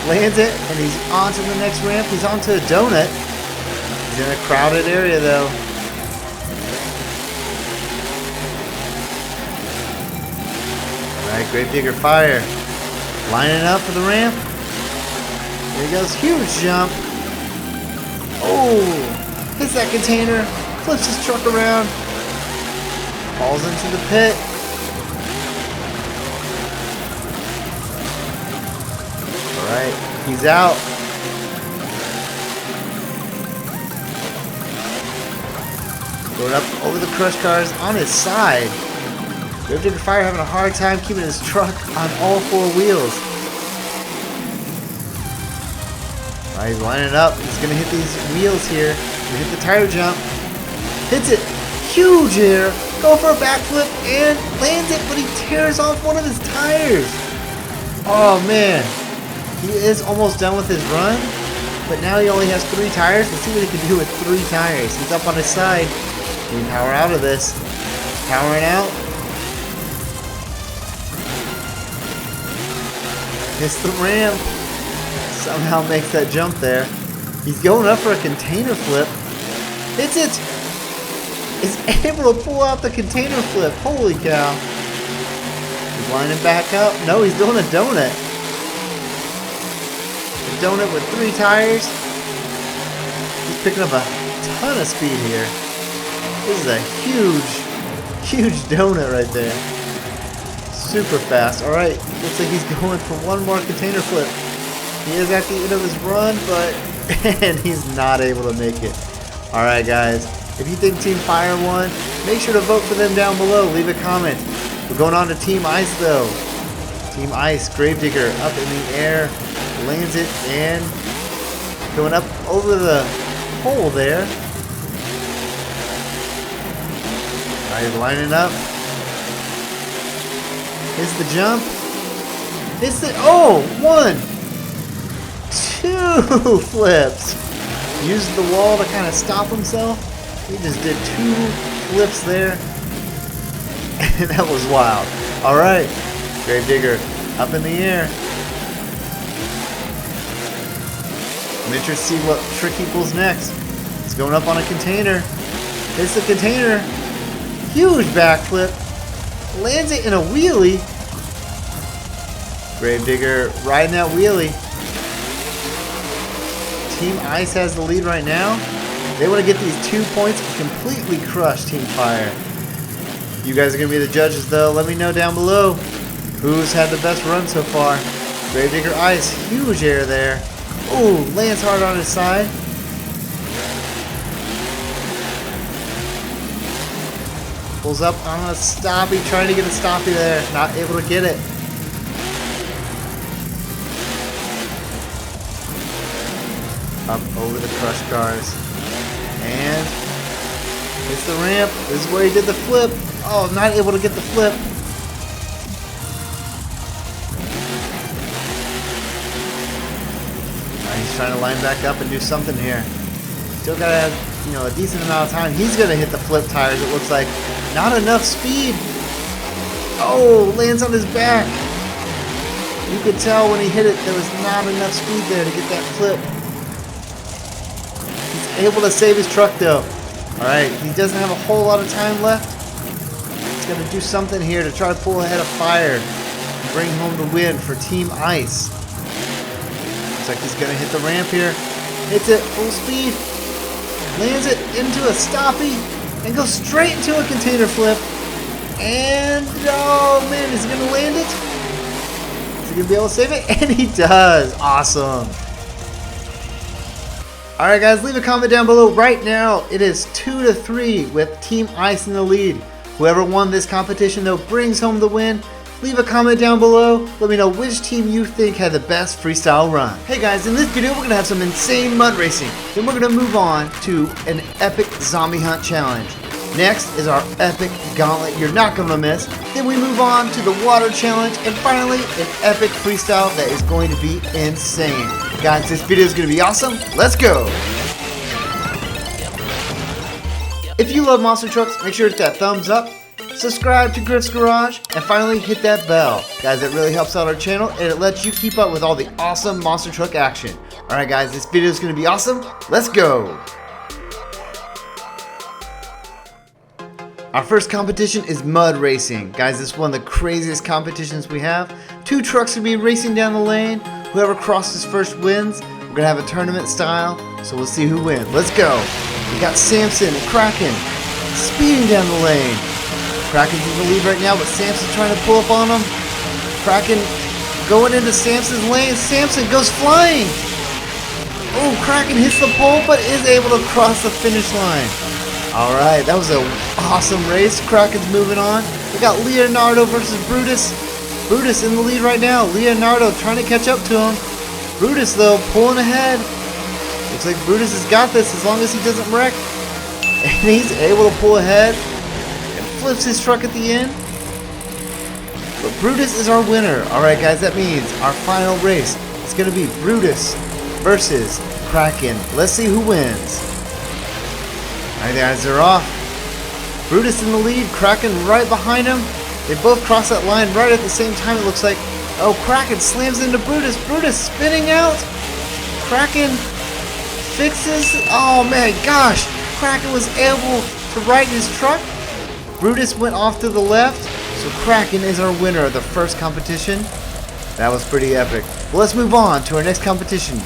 Lands it, and he's on to the next ramp. He's onto a donut. He's in a crowded area, though. Alright, Gravedigger Fire. Lining up for the ramp. There he goes. Huge jump. Oh! Hits that container. Flips his truck around. Falls into the pit. Alright, he's out. Going up over the crush cars on his side. Gravedigger Fire having a hard time keeping his truck on all four wheels. Alright, he's lining up. He's going to hit these wheels here. Gonna hit the tire jump. Hits it. Huge air. Go for a backflip and lands it, but he tears off one of his tires. Oh, man. He is almost done with his run, but now he only has 3 tires. Let's see what he can do with 3 tires. He's up on his side. He can power out of this. Powering out. Hits the ramp. Somehow makes that jump there. He's going up for a container flip. Hits it. Is able to pull out the container flip. Holy cow. He's lining back up. No, he's doing a donut. A donut with 3 tires. He's picking up a ton of speed here. This is a huge donut right there. Super fast. Alright, looks like he's going for one more container flip. He is at the end of his run, but and he's not able to make it. Alright guys, if you think Team Fire won, make sure to vote for them down below. Leave a comment. We're going on to Team Ice though. Team Ice, Gravedigger up in the air, lands it, and going up over the hole there. Alright, lining up. Hits the jump. Hits the, oh, 1, 2 flips. Used the wall to kind of stop himself. He just did 2 flips there. And that was wild. Alright. Gravedigger up in the air. I'm interested to see what trick he pulls next. He's going up on a container. Hits the container. Huge backflip. Lands it in a wheelie. Gravedigger riding that wheelie. Team Ice has the lead right now. They want to get these 2 points and completely crush Team Fire. You guys are going to be the judges though. Let me know down below who's had the best run so far. Gravedigger Ice, huge air there. Ooh, lands hard on his side. Pulls up on a stoppie, trying to get a stoppie there. Not able to get it. Up over the crush cars. And hits the ramp. This is where he did the flip. Oh, not able to get the flip. He's trying to line back up and do something here. Still gotta have, a decent amount of time. He's gonna hit the flip tires, it looks like. Not enough speed. Oh, lands on his back. You could tell when he hit it, there was not enough speed there to get that flip. He's able to save his truck though. Alright, he doesn't have a whole lot of time left. He's gonna do something here to try to pull ahead of Fire and bring home the win for Team Ice. Looks like he's gonna hit the ramp here. Hits it full speed. Lands it into a stoppie and goes straight into a container flip. And oh man, is he gonna land it? Is he gonna be able to save it? And he does. Awesome. Alright guys, leave a comment down below right now. It is 2-3 with Team Ice in the lead. Whoever won this competition though brings home the win. Leave a comment down below. Let me know which team you think had the best freestyle run. Hey guys, in this video we're going to have some insane mud racing. Then we're going to move on to an epic zombie hunt challenge. Next is our epic gauntlet you're not going to miss. Then we move on to the water challenge. And finally, an epic freestyle that is going to be insane. Guys, this video is going to be awesome. Let's go! If you love monster trucks, make sure to hit that thumbs up. subscribe to Griff's Garage, and finally hit that bell. Guys, it really helps out our channel and it lets you keep up with all the awesome monster truck action. Alright guys, this video is going to be awesome. Let's go! Our first competition is mud racing. Guys, this is one of the craziest competitions we have. 2 trucks will be racing down the lane. Whoever crosses first wins. We're going to have a tournament style, so we'll see who wins. Let's go! We got Samson and Kraken speeding down the lane. Kraken's in the lead right now, but Samson's trying to pull up on him. Kraken going into Samson's lane. Samson goes flying! Oh, Kraken hits the pole, but is able to cross the finish line. Alright, that was an awesome race. Kraken's moving on. We got Leonardo versus Brutus. Brutus in the lead right now. Leonardo trying to catch up to him. Brutus, though, pulling ahead. Looks like Brutus has got this as long as he doesn't wreck. And he's able to pull ahead and flips his truck at the end. But Brutus is our winner. Alright, guys, that means our final race is going to be Brutus versus Kraken. Let's see who wins. Alright guys, they're off. Brutus in the lead, Kraken right behind him. They both cross that line right at the same time, it looks like. Oh, Kraken slams into Brutus. Brutus spinning out. Kraken fixes. Oh man, gosh. Kraken was able to right his truck. Brutus went off to the left. So Kraken is our winner of the first competition. That was pretty epic. Well, let's move on to our next competition.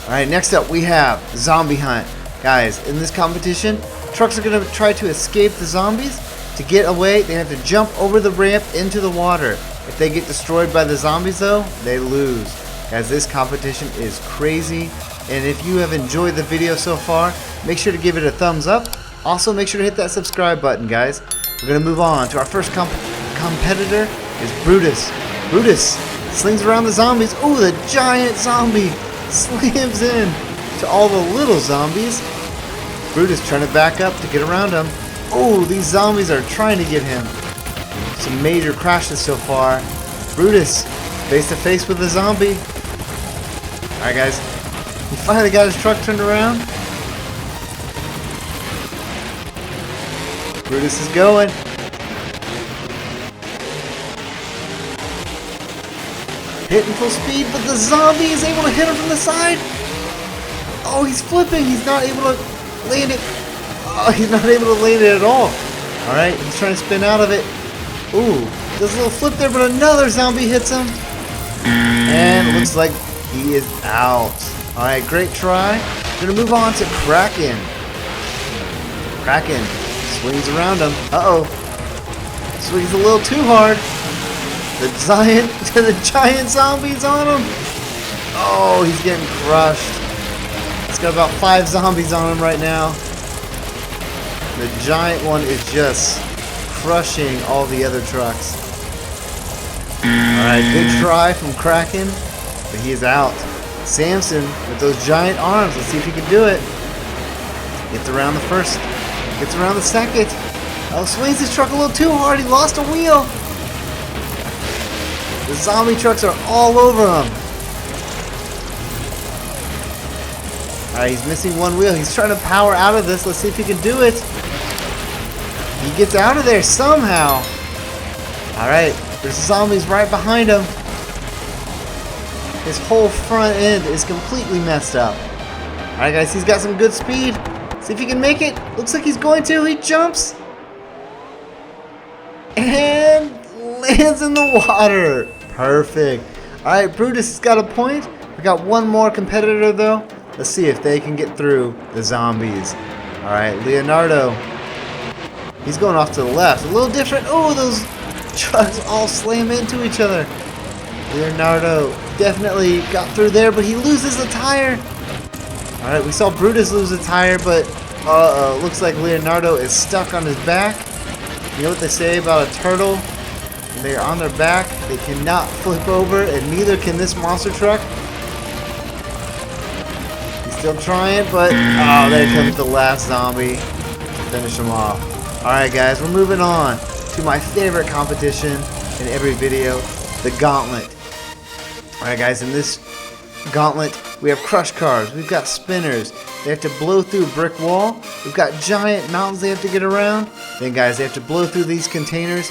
Alright, next up we have Zombie Hunt. Guys, in this competition, trucks are going to try to escape the zombies. To get away, they have to jump over the ramp into the water. If they get destroyed by the zombies though, they lose. Guys, this competition is crazy. And if you have enjoyed the video so far, make sure to give it a thumbs up. Also, make sure to hit that subscribe button, guys. We're going to move on to our first competitor is Brutus. Brutus slings around the zombies. Oh, the giant zombie slams in to all the little zombies. Brutus trying to back up to get around them. Oh, these zombies are trying to get him. Some major crashes so far. Brutus face to face with the zombie. Alright guys, he finally got his truck turned around. Brutus is going. Hitting full speed, but the zombie is able to hit him from the side. Oh, he's flipping. He's not able to land it. Oh, he's not able to land it at all. Alright, he's trying to spin out of it. Ooh, does a little flip there, but another zombie hits him. And it looks like he is out. Alright, great try. We're going to move on to Kraken. Kraken swings around him. Uh-oh. Swings a little too hard. The giant zombies on him. Oh, he's getting crushed. He's got about 5 zombies on him right now. The giant one is just crushing all the other trucks. Alright, good try from Kraken, but he is out. Samson with those giant arms. Let's see if he can do it. Gets around the first. Gets around the second. Oh, swings his truck a little too hard. He lost a wheel. The zombie trucks are all over him. Alright, he's missing one wheel. He's trying to power out of this. Let's see if he can do it. He gets out of there somehow. Alright, there's zombies right behind him. His whole front end is completely messed up. Alright guys, he's got some good speed. See if he can make it. Looks like he's going to. He jumps. And lands in the water. Perfect. Alright, Brutus has got a point. We got one more competitor though. Let's see if they can get through the zombies. Alright, Leonardo. He's going off to the left. A little different. Oh, those trucks all slam into each other. Leonardo definitely got through there, but he loses a tire. Alright, we saw Brutus lose a tire, but looks like Leonardo is stuck on his back. You know what they say about a turtle? When they're on their back, they cannot flip over, and neither can this monster truck. He's still trying, but oh, there comes the last zombie to finish him off. Alright guys, we're moving on to my favorite competition in every video, the Gauntlet. Alright guys, in this Gauntlet, we have crush cars, we've got spinners, They have to blow through a brick wall. We've got giant mountains they have to get around. Then guys, they have to blow through these containers,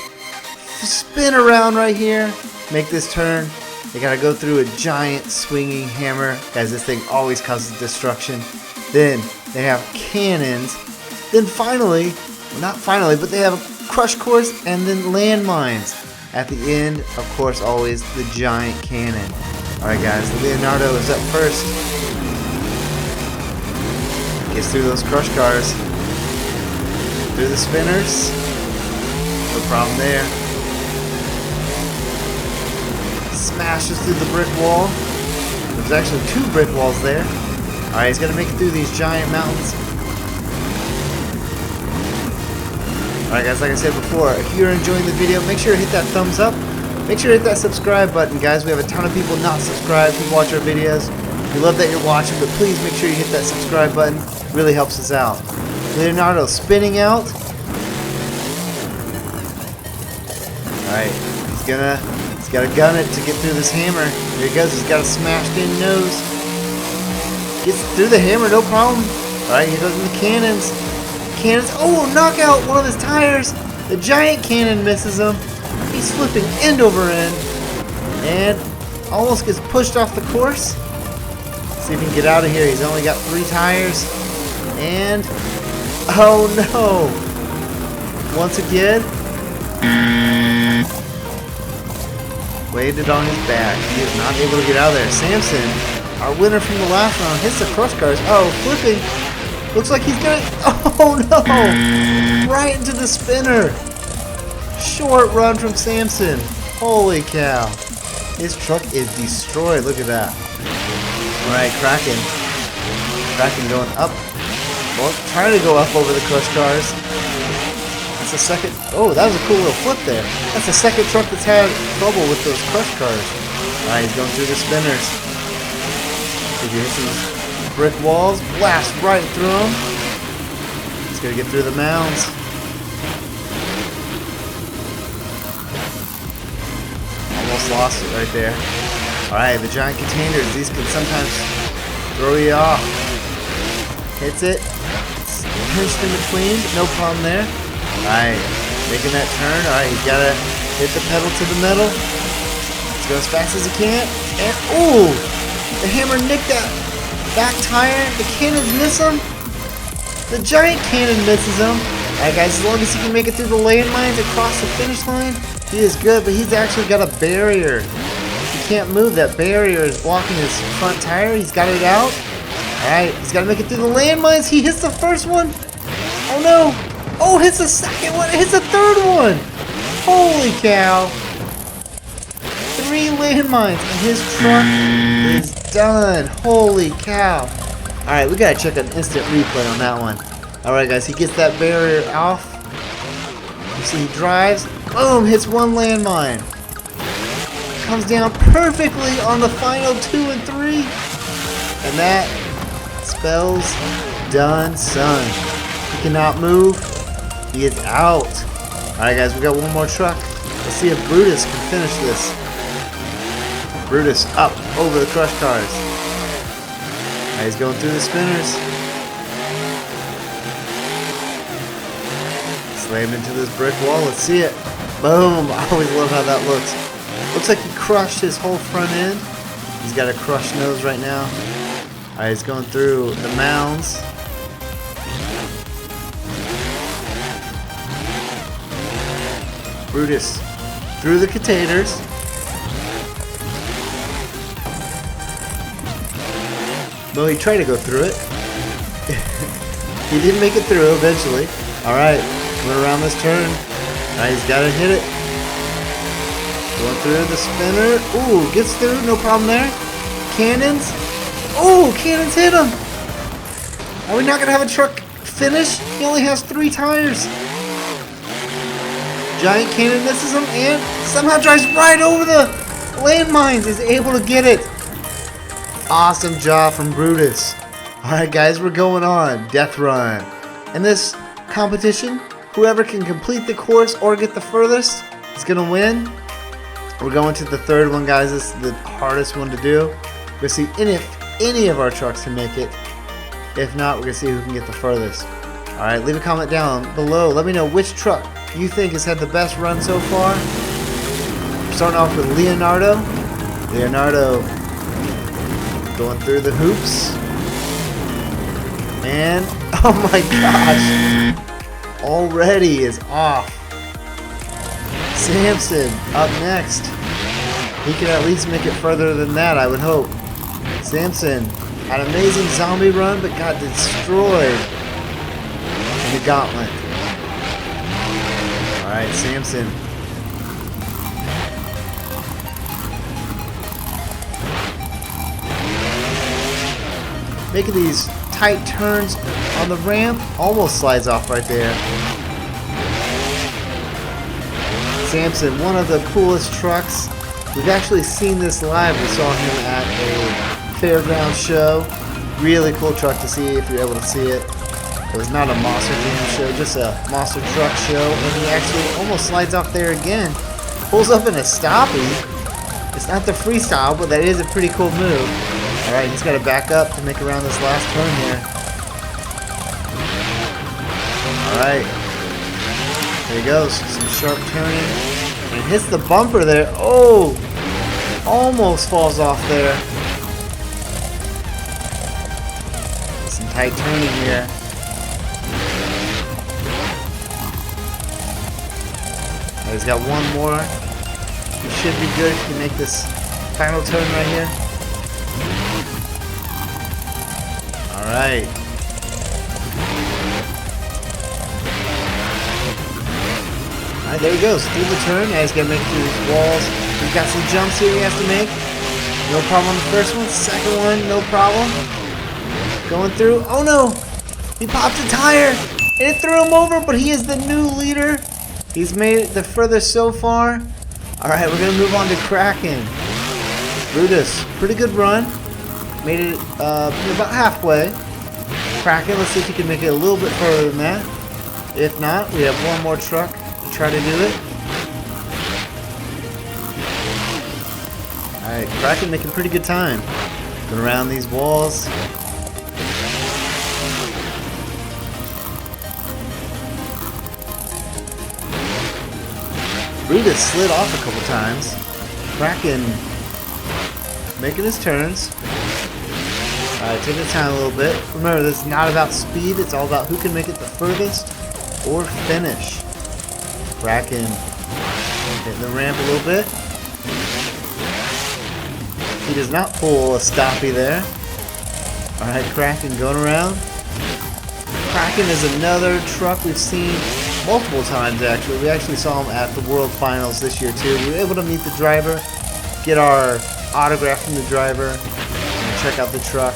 spin around right here, make this turn. They gotta go through a giant swinging hammer. Guys, this thing always causes destruction. Then they have cannons. Then finally, well, not finally, but they have a crush course and then landmines. At the end, of course, always the giant cannon. Alright guys, Leonardo is up first. Gets through those crush cars. Through the spinners. No problem there. Smashes through the brick wall. There's actually 2 brick walls there. Alright, he's gonna make it through these giant mountains. Alright guys, like I said before, if you're enjoying the video, make sure to hit that thumbs up. Make sure to hit that subscribe button, guys. We have a ton of people not subscribed who watch our videos. We love that you're watching, but please make sure you hit that subscribe button. It really helps us out. Leonardo spinning out. Alright, he's gotta gun it to get through this hammer. There he goes, he's got a smashed in nose. Gets through the hammer, no problem. Alright, here goes the cannons. Cannons, oh, knockout one of his tires. The giant cannon misses him. He's flipping end over end. And almost gets pushed off the course. See if he can get out of here. He's only got 3 tires. And, oh no. Once again, weighted on his back. He is not able to get out of there. Samson, our winner from the last round, hits the crush cars. Oh, flipping. Looks like he's gonna, oh no. Right into the spinner. Short run from Samson. Holy cow. His truck is destroyed. Look at that. Alright, Kraken. Kraken going up. Well, trying to go up over the crush cars. That's the second. Oh, that was a cool little flip there. That's the second truck that's had trouble with those crush cars. Alright, he's going through the spinners. If you hit these brick walls, blast right through them. He's going to get through the mounds. Almost lost it right there. Alright, the giant containers, these can sometimes throw you off. Hits it. It's pinched in between, but no problem there. Alright, making that turn. Alright, you gotta hit the pedal to the metal. Let's go as fast as you can. And, ooh! The hammer nicked that back tire. The cannons miss him. The giant cannon misses him. Alright guys, as long as he can make it through the landmines across the finish line, he is good, but he's actually got a barrier. He can't move. That barrier is blocking his front tire. He's got it out. Alright, he's got to make it through the landmines. He hits the first one. Oh no. Oh, hits the second one. Hits the third one. Holy cow. 3 landmines and his truck is done. Holy cow. Alright, we got to check an instant replay on that one. Alright guys, he gets that barrier off. You see he drives. Boom, hits 1 landmine. Comes down perfectly on the final 2 and 3. And that spells done, son. He cannot move. He is out. Alright guys, we got 1 more truck. Let's see if Brutus can finish this. Brutus up over the crush cars. Alright, he's going through the spinners. Slammed into this brick wall. Let's see it. Boom. I always love how that looks. Looks like he crushed his whole front end. He's got a crushed nose right now. Alright, he's going through the mounds. Brutus through the containers. Well, he tried to go through it. He didn't make it through eventually. Alright, coming around this turn. Alright, he's got to hit it. Going through the spinner. Ooh, gets through, no problem there. Cannons. Ooh, cannons hit him. Are we not going to have a truck finish? He only has 3 tires. Giant cannon misses him and somehow drives right over the landmines. Is able to get it. Awesome job from Brutus. Alright guys, we're going on. Death Run. In this competition, whoever can complete the course or get the furthest is going to win. We're going to the 3rd one, guys. This is the hardest one to do. We'll see if any of our trucks can make it. If not, we're gonna see who can get the furthest. Alright, leave a comment down below. Let me know which truck you think has had the best run so far. We're starting off with Leonardo. Leonardo going through the hoops. And, oh my gosh, already is off. Samson up next. He can at least make it further than that, I would hope. Samson had an amazing zombie run, but got destroyed in the Gauntlet. Alright, Samson. Making these tight turns on the ramp, almost slides off right there. Samson, one of the coolest trucks. We've actually seen this live. We saw him at a fairground show. Really cool truck to see if you're able to see it. It was not a monster jam show, just a monster truck show. And he actually almost slides off there again. Pulls up in a stoppie. It's not the freestyle, but that is a pretty cool move. Alright, he's got to back up to make around this last turn here. Alright. There he goes. Some sharp turning. And hits the bumper there. Oh! Almost falls off there. Some tight turning here. Right, he's got one more. He should be good. He can make this final turn right here. Alright. Alright, there he goes. Through the turn. Now he's got to make it through these walls. He's got some jumps here he has to make. No problem on the first one. Second one, no problem. Going through. Oh no! He popped a tire! And it threw him over, but he is the new leader. He's made it the furthest so far. Alright, we're going to move on to Kraken. Brutus, pretty good run. Made it about halfway. Kraken, let's see if he can make it a little bit further than that. If not, we have one more truck to try to do it. Alright, Kraken making pretty good time. Going around these walls. Brutus slid off a couple times. Kraken making his turns. Alright, taking the time a little bit. Remember, this is not about speed, it's all about who can make it the furthest or finish. Kraken hitting the ramp a little bit. He does not pull a stoppie there. Alright, Kraken going around. Kraken is another truck we've seen multiple times actually. We actually saw him at the World Finals this year too. We were able to meet the driver, get our autograph from the driver, and check out the truck.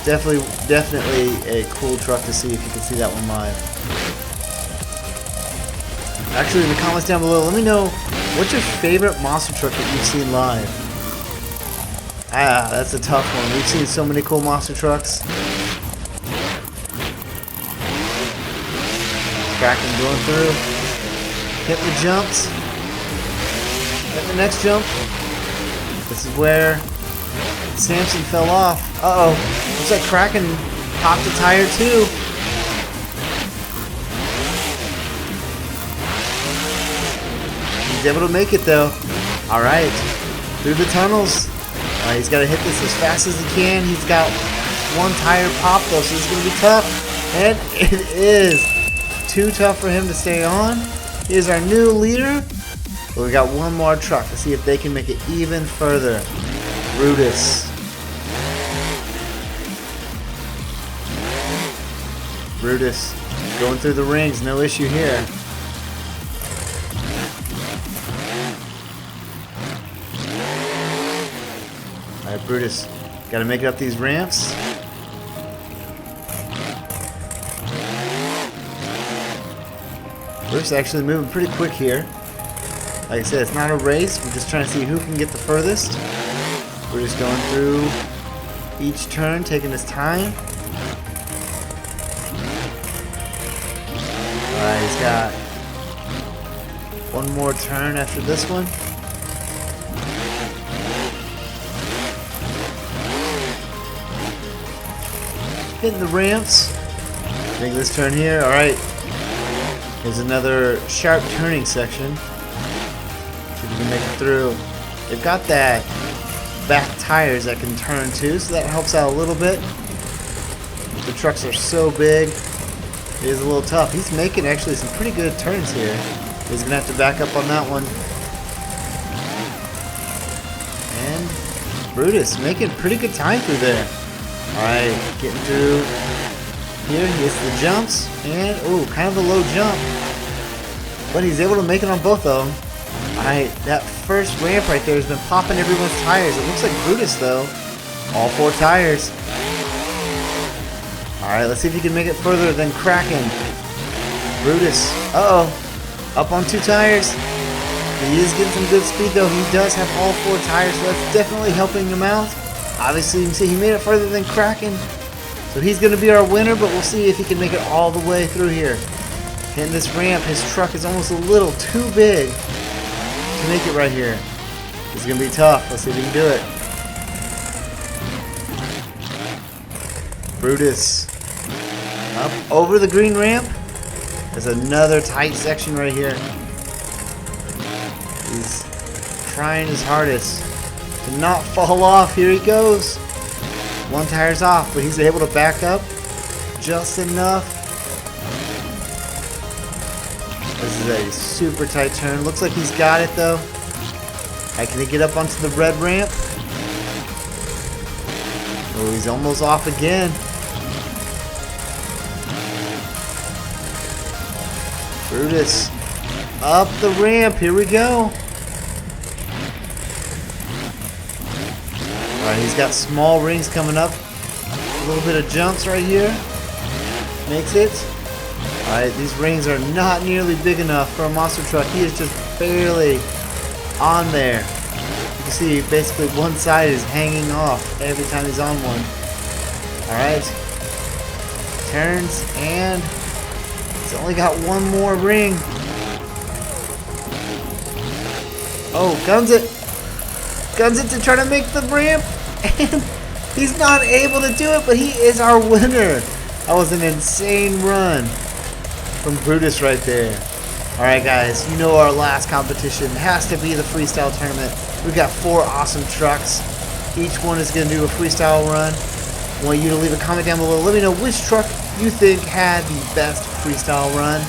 Definitely a cool truck to see if you can see that one live. Actually, in the comments down below, let me know what's your favorite monster truck that you've seen live. Ah, that's a tough one. We've seen so many cool monster trucks. Kraken going through. Hit the jumps. Hit the next jump. This is where Samson fell off. Uh-oh. Looks like Kraken popped a tire too. He's able to make it though. Alright. Through the tunnels. He's got to hit this as fast as he can. He's got one tire pop though, so this is going to be tough. And it is too tough for him to stay on. He is our new leader. But we got one more truck to see if they can make it even further. Brutus. Brutus going through the rings, no issue here. Alright, Brutus, gotta make it up these ramps. Brutus actually moving pretty quick here. Like I said, it's not a race, we're just trying to see who can get the furthest. We're just going through each turn, taking his time. Alright, he's got one more turn after this one. hitting the ramps. Make this turn here. Alright. Here's another sharp turning section. See if we can make it through. They've got that back tires that can turn too, so that helps out a little bit. The trucks are so big, it is a little tough. He's making actually some pretty good turns here. He's gonna have to back up on that one. And Brutus making pretty good time through there. Alright, getting through here. He hits the jumps, and ooh, kind of a low jump. But he's able to make it on both of them. Alright, that first ramp right there has been popping everyone's tires. It looks like Brutus though. All 4 tires. Alright, let's see if he can make it further than Kraken. Brutus. Uh-oh. Up on 2 tires. He is getting some good speed though. He does have all 4 tires, so that's definitely helping him out. Obviously, you can see he made it further than Kraken. So he's going to be our winner, but we'll see if he can make it all the way through here. Hitting this ramp, his truck is almost a little too big to make it right here. It's going to be tough. Let's see if he can do it. Brutus. Up over the green ramp. There's another tight section right here. He's trying his hardest to not fall off. Here he goes. 1 tire's off, but he's able to back up just enough. This is a super tight turn. Looks like he's got it though. Alright, can he get up onto the red ramp? Oh, he's almost off again. Brutus. Up the ramp. Here we go. Alright, he's got small rings coming up. A little bit of jumps right here. Makes it. Alright, these rings are not nearly big enough for a monster truck. He is just barely on there. You can see basically one side is hanging off every time he's on one. Alright. Turns and he's only got 1 more ring. Oh, guns it. Guns it to try to make the ramp. And he's not able to do it, but he is our winner. That was an insane run from Brutus right there. Alright guys, you know our last competition has to be the freestyle tournament. We've got 4 awesome trucks. Each one is going to do a freestyle run. I want you to leave a comment down below. Let me know which truck you think had the best freestyle run.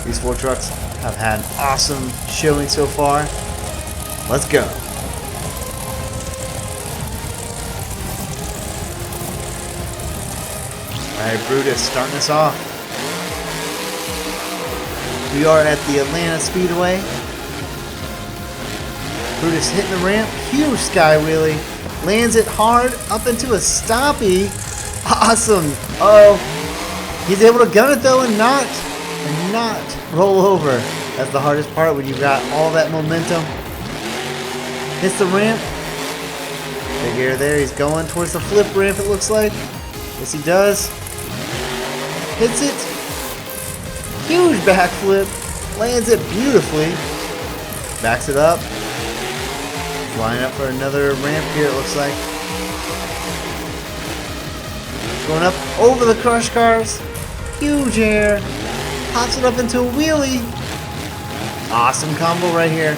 These 4 trucks have had an awesome showing so far. Let's go. Alright, Brutus starting us off. We are at the Atlanta Speedway. Brutus hitting the ramp. Huge sky wheelie. Lands it hard up into a stoppie. Awesome. Oh, he's able to gun it though and not roll over. That's the hardest part when you've got all that momentum. Hits the ramp. Big air there. He's going towards the flip ramp, it looks like. Yes, he does. Hits it. Huge backflip. Lands it beautifully. Backs it up. Line up for another ramp here, it looks like. Going up over the crush cars. Huge air. Pops it up into a wheelie. Awesome combo right here.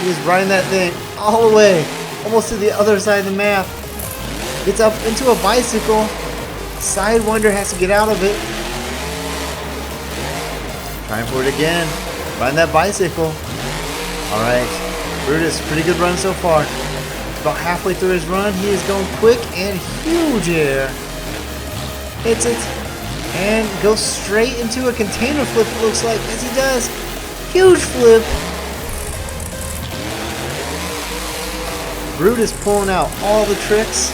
He's riding that thing all the way, almost to the other side of the map. Gets up into a bicycle. Sidewinder has to get out of it. Trying for it again. Riding that bicycle. Alright. Brutus, pretty good run so far. About halfway through his run, he is going quick and huge air. Hits it. And goes straight into a container flip, it looks like. Yes, he does. Huge flip. Brutus pulling out all the tricks.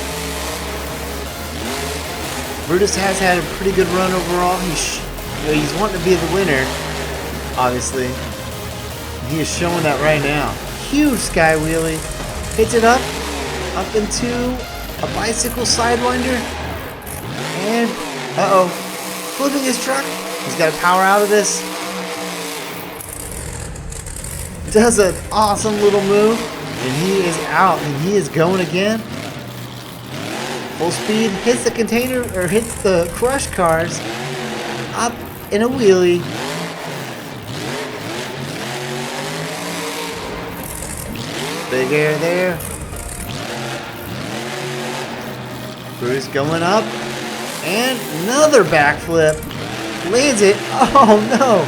Brutus has had a pretty good run overall. He's wanting to be the winner, obviously. He is showing that right now. Huge sky wheelie. Hits it up into a bicycle sidewinder. And, uh-oh, flipping his truck. He's got to power out of this. Does an awesome little move. And he is out, and he is going again. Full speed, hits the container, or hits the crush cars. Up in a wheelie. Big air there. Bruce going up. And another backflip. Lands it. Oh no.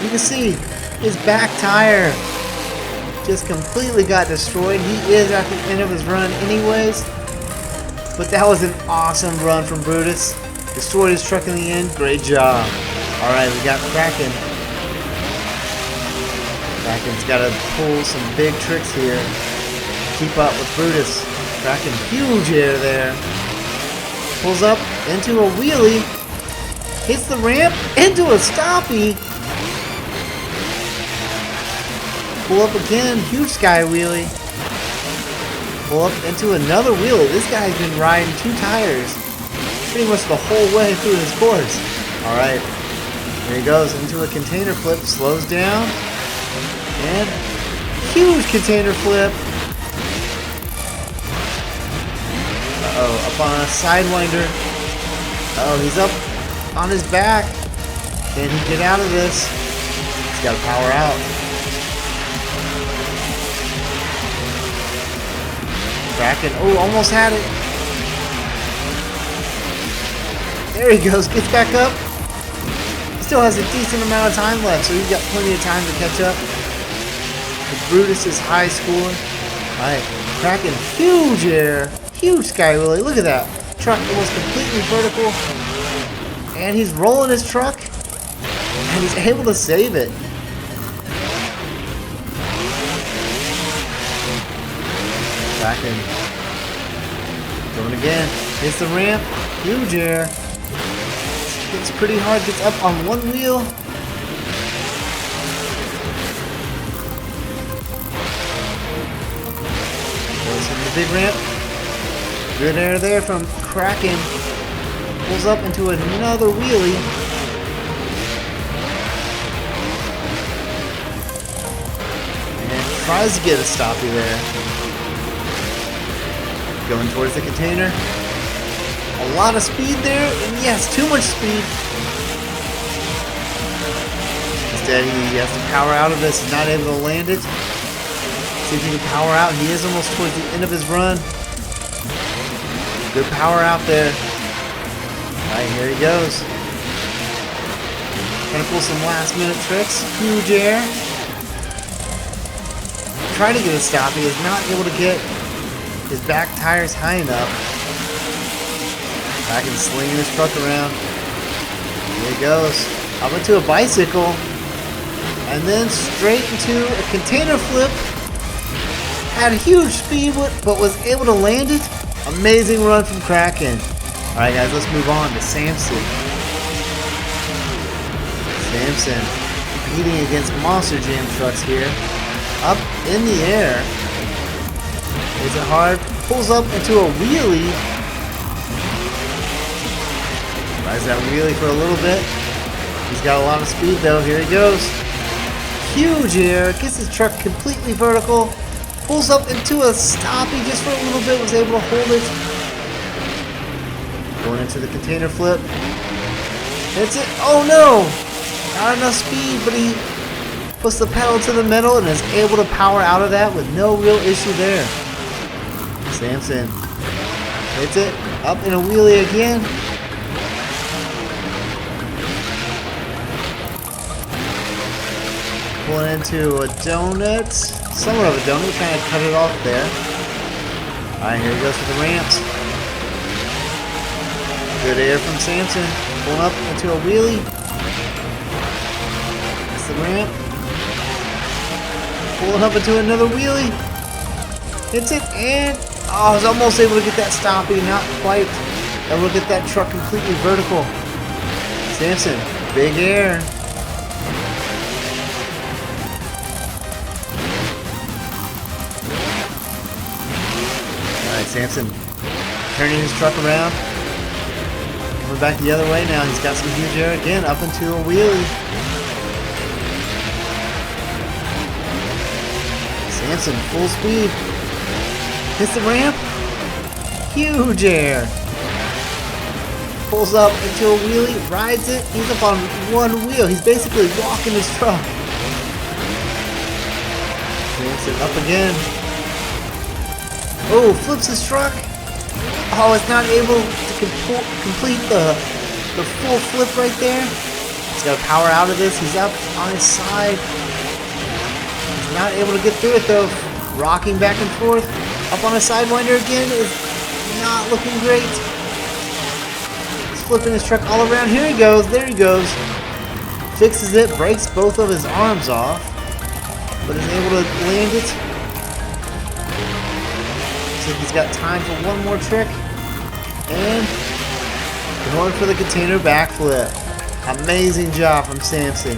You can see his back tire just completely got destroyed. He is at the end of his run anyways. But that was an awesome run from Brutus. Destroyed his truck in the end. Great job. Alright, we got Kraken. Kraken's got to pull some big tricks here. Keep up with Brutus. Kraken, huge air there. Pulls up into a wheelie. Hits the ramp into a stoppie. Pull up again. Huge sky wheelie. Pull up into another wheelie. This guy's been riding 2 tires pretty much the whole way through his course. Alright. Here he goes into a container flip. Slows down. And huge container flip. Uh-oh, up on a sidewinder. Uh-oh, he's up on his back. Can he get out of this? He's got to power out. Kraken, oh, almost had it. There he goes, gets back up. Still has a decent amount of time left, so he's got plenty of time to catch up. Brutus is high scoring. Alright, Kraken, huge air. Huge sky wheelie. Look at that. Truck almost completely vertical. And he's rolling his truck. And he's able to save it. Kraken. Going again. Hits the ramp. Huge air. Gets pretty hard. Gets up on one wheel. Goes from the big ramp. Good air there from Kraken. Pulls up into another wheelie. And tries to get a stoppie there. Going towards the container. A lot of speed there, and yes, too much speed. Instead, he has to power out of this. He's not able to land it. See if he can power out. He is almost towards the end of his run. Good power out there. Alright, here he goes. Trying to pull some last minute tricks. Huge air. Trying to get a stop. He is not able to get his back tires high enough. Back and slinging his truck around. Here he goes. Up into a bicycle. And then straight into a container flip. Had a huge speed, but was able to land it. Amazing run from Kraken. Alright guys, let's move on to Samson. Samson competing against Monster Jam trucks here. Up in the air. Is it hard? Pulls up into a wheelie. Rides that wheelie for a little bit. He's got a lot of speed though. Here he goes. Huge air. Gets his truck completely vertical. Pulls up into a stoppie just for a little bit. Was able to hold it. Going into the container flip. Hits it. Oh no! Not enough speed, but he puts the pedal to the metal and is able to power out of that with no real issue there. Samson hits it. Up in a wheelie again. Pulling into a donut. Somewhat of a donut. Kind of cut it off there. Alright, here he goes for the ramps. Good air from Samson. Pulling up into a wheelie. That's the ramp. Pulling up into another wheelie. Hits it and I was almost able to get that stoppie. Not quite able to get that truck completely vertical. Samson, big air. Alright, Samson turning his truck around. Coming back the other way now. He's got some huge air again up into a wheelie. Samson, full speed. Hits the ramp. Huge air. Pulls up into a wheelie, rides it. He's up on one wheel. He's basically walking his truck. Samson up again. Oh, flips his truck. Oh, it's not able to complete the full flip right there. He's got to power out of this. He's up on his side. He's not able to get through it though. Rocking back and forth. Up on a sidewinder again is not looking great. He's flipping his truck all around. Here he goes. There he goes. Fixes it. Breaks both of his arms off. But is able to land it. Looks like he's got time for one more trick. And going for the container backflip. Amazing job from Samson.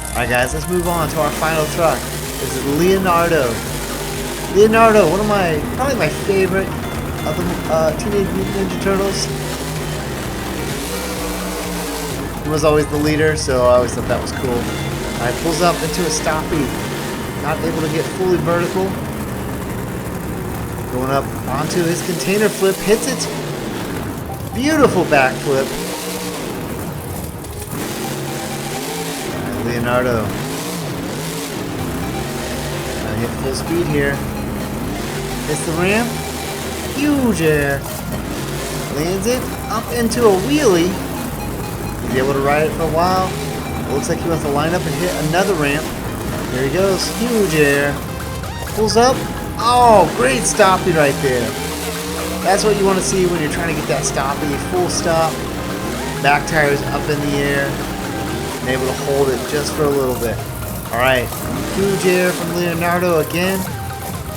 Alright guys, let's move on to our final truck. This is Leonardo. Leonardo, probably my favorite of the Teenage Mutant Ninja Turtles. He was always the leader, so I always thought that was cool. Alright, pulls up into a stoppie. Not able to get fully vertical. Going up onto his container flip, hits it. Beautiful backflip. Alright, Leonardo. Gonna hit full speed here. Hits the ramp. Huge air. Lands it up into a wheelie. He's able to ride it for a while. It looks like he wants to line up and hit another ramp. There he goes. Huge air. Pulls up. Oh, great stoppie right there. That's what you want to see when you're trying to get that stoppie. Full stop. Back tires up in the air. And able to hold it just for a little bit. Alright. Huge air from Leonardo again.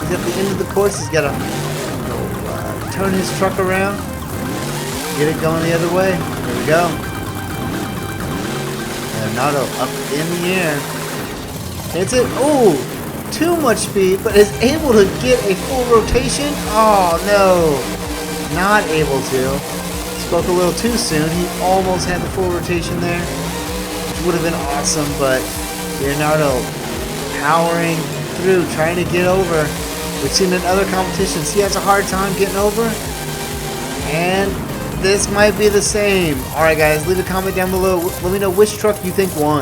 He's at the end of the course. He's got to turn his truck around. Get it going the other way. There we go. Leonardo up in the air. Hits it. Oh, too much speed, but is able to get a full rotation. Oh no, not able to. Spoke a little too soon. He almost had the full rotation there, which would have been awesome, but Leonardo powering through, trying to get over. We've seen in other competitions, he has a hard time getting over, and this might be the same. Alright guys, leave a comment down below. Let me know which truck you think won.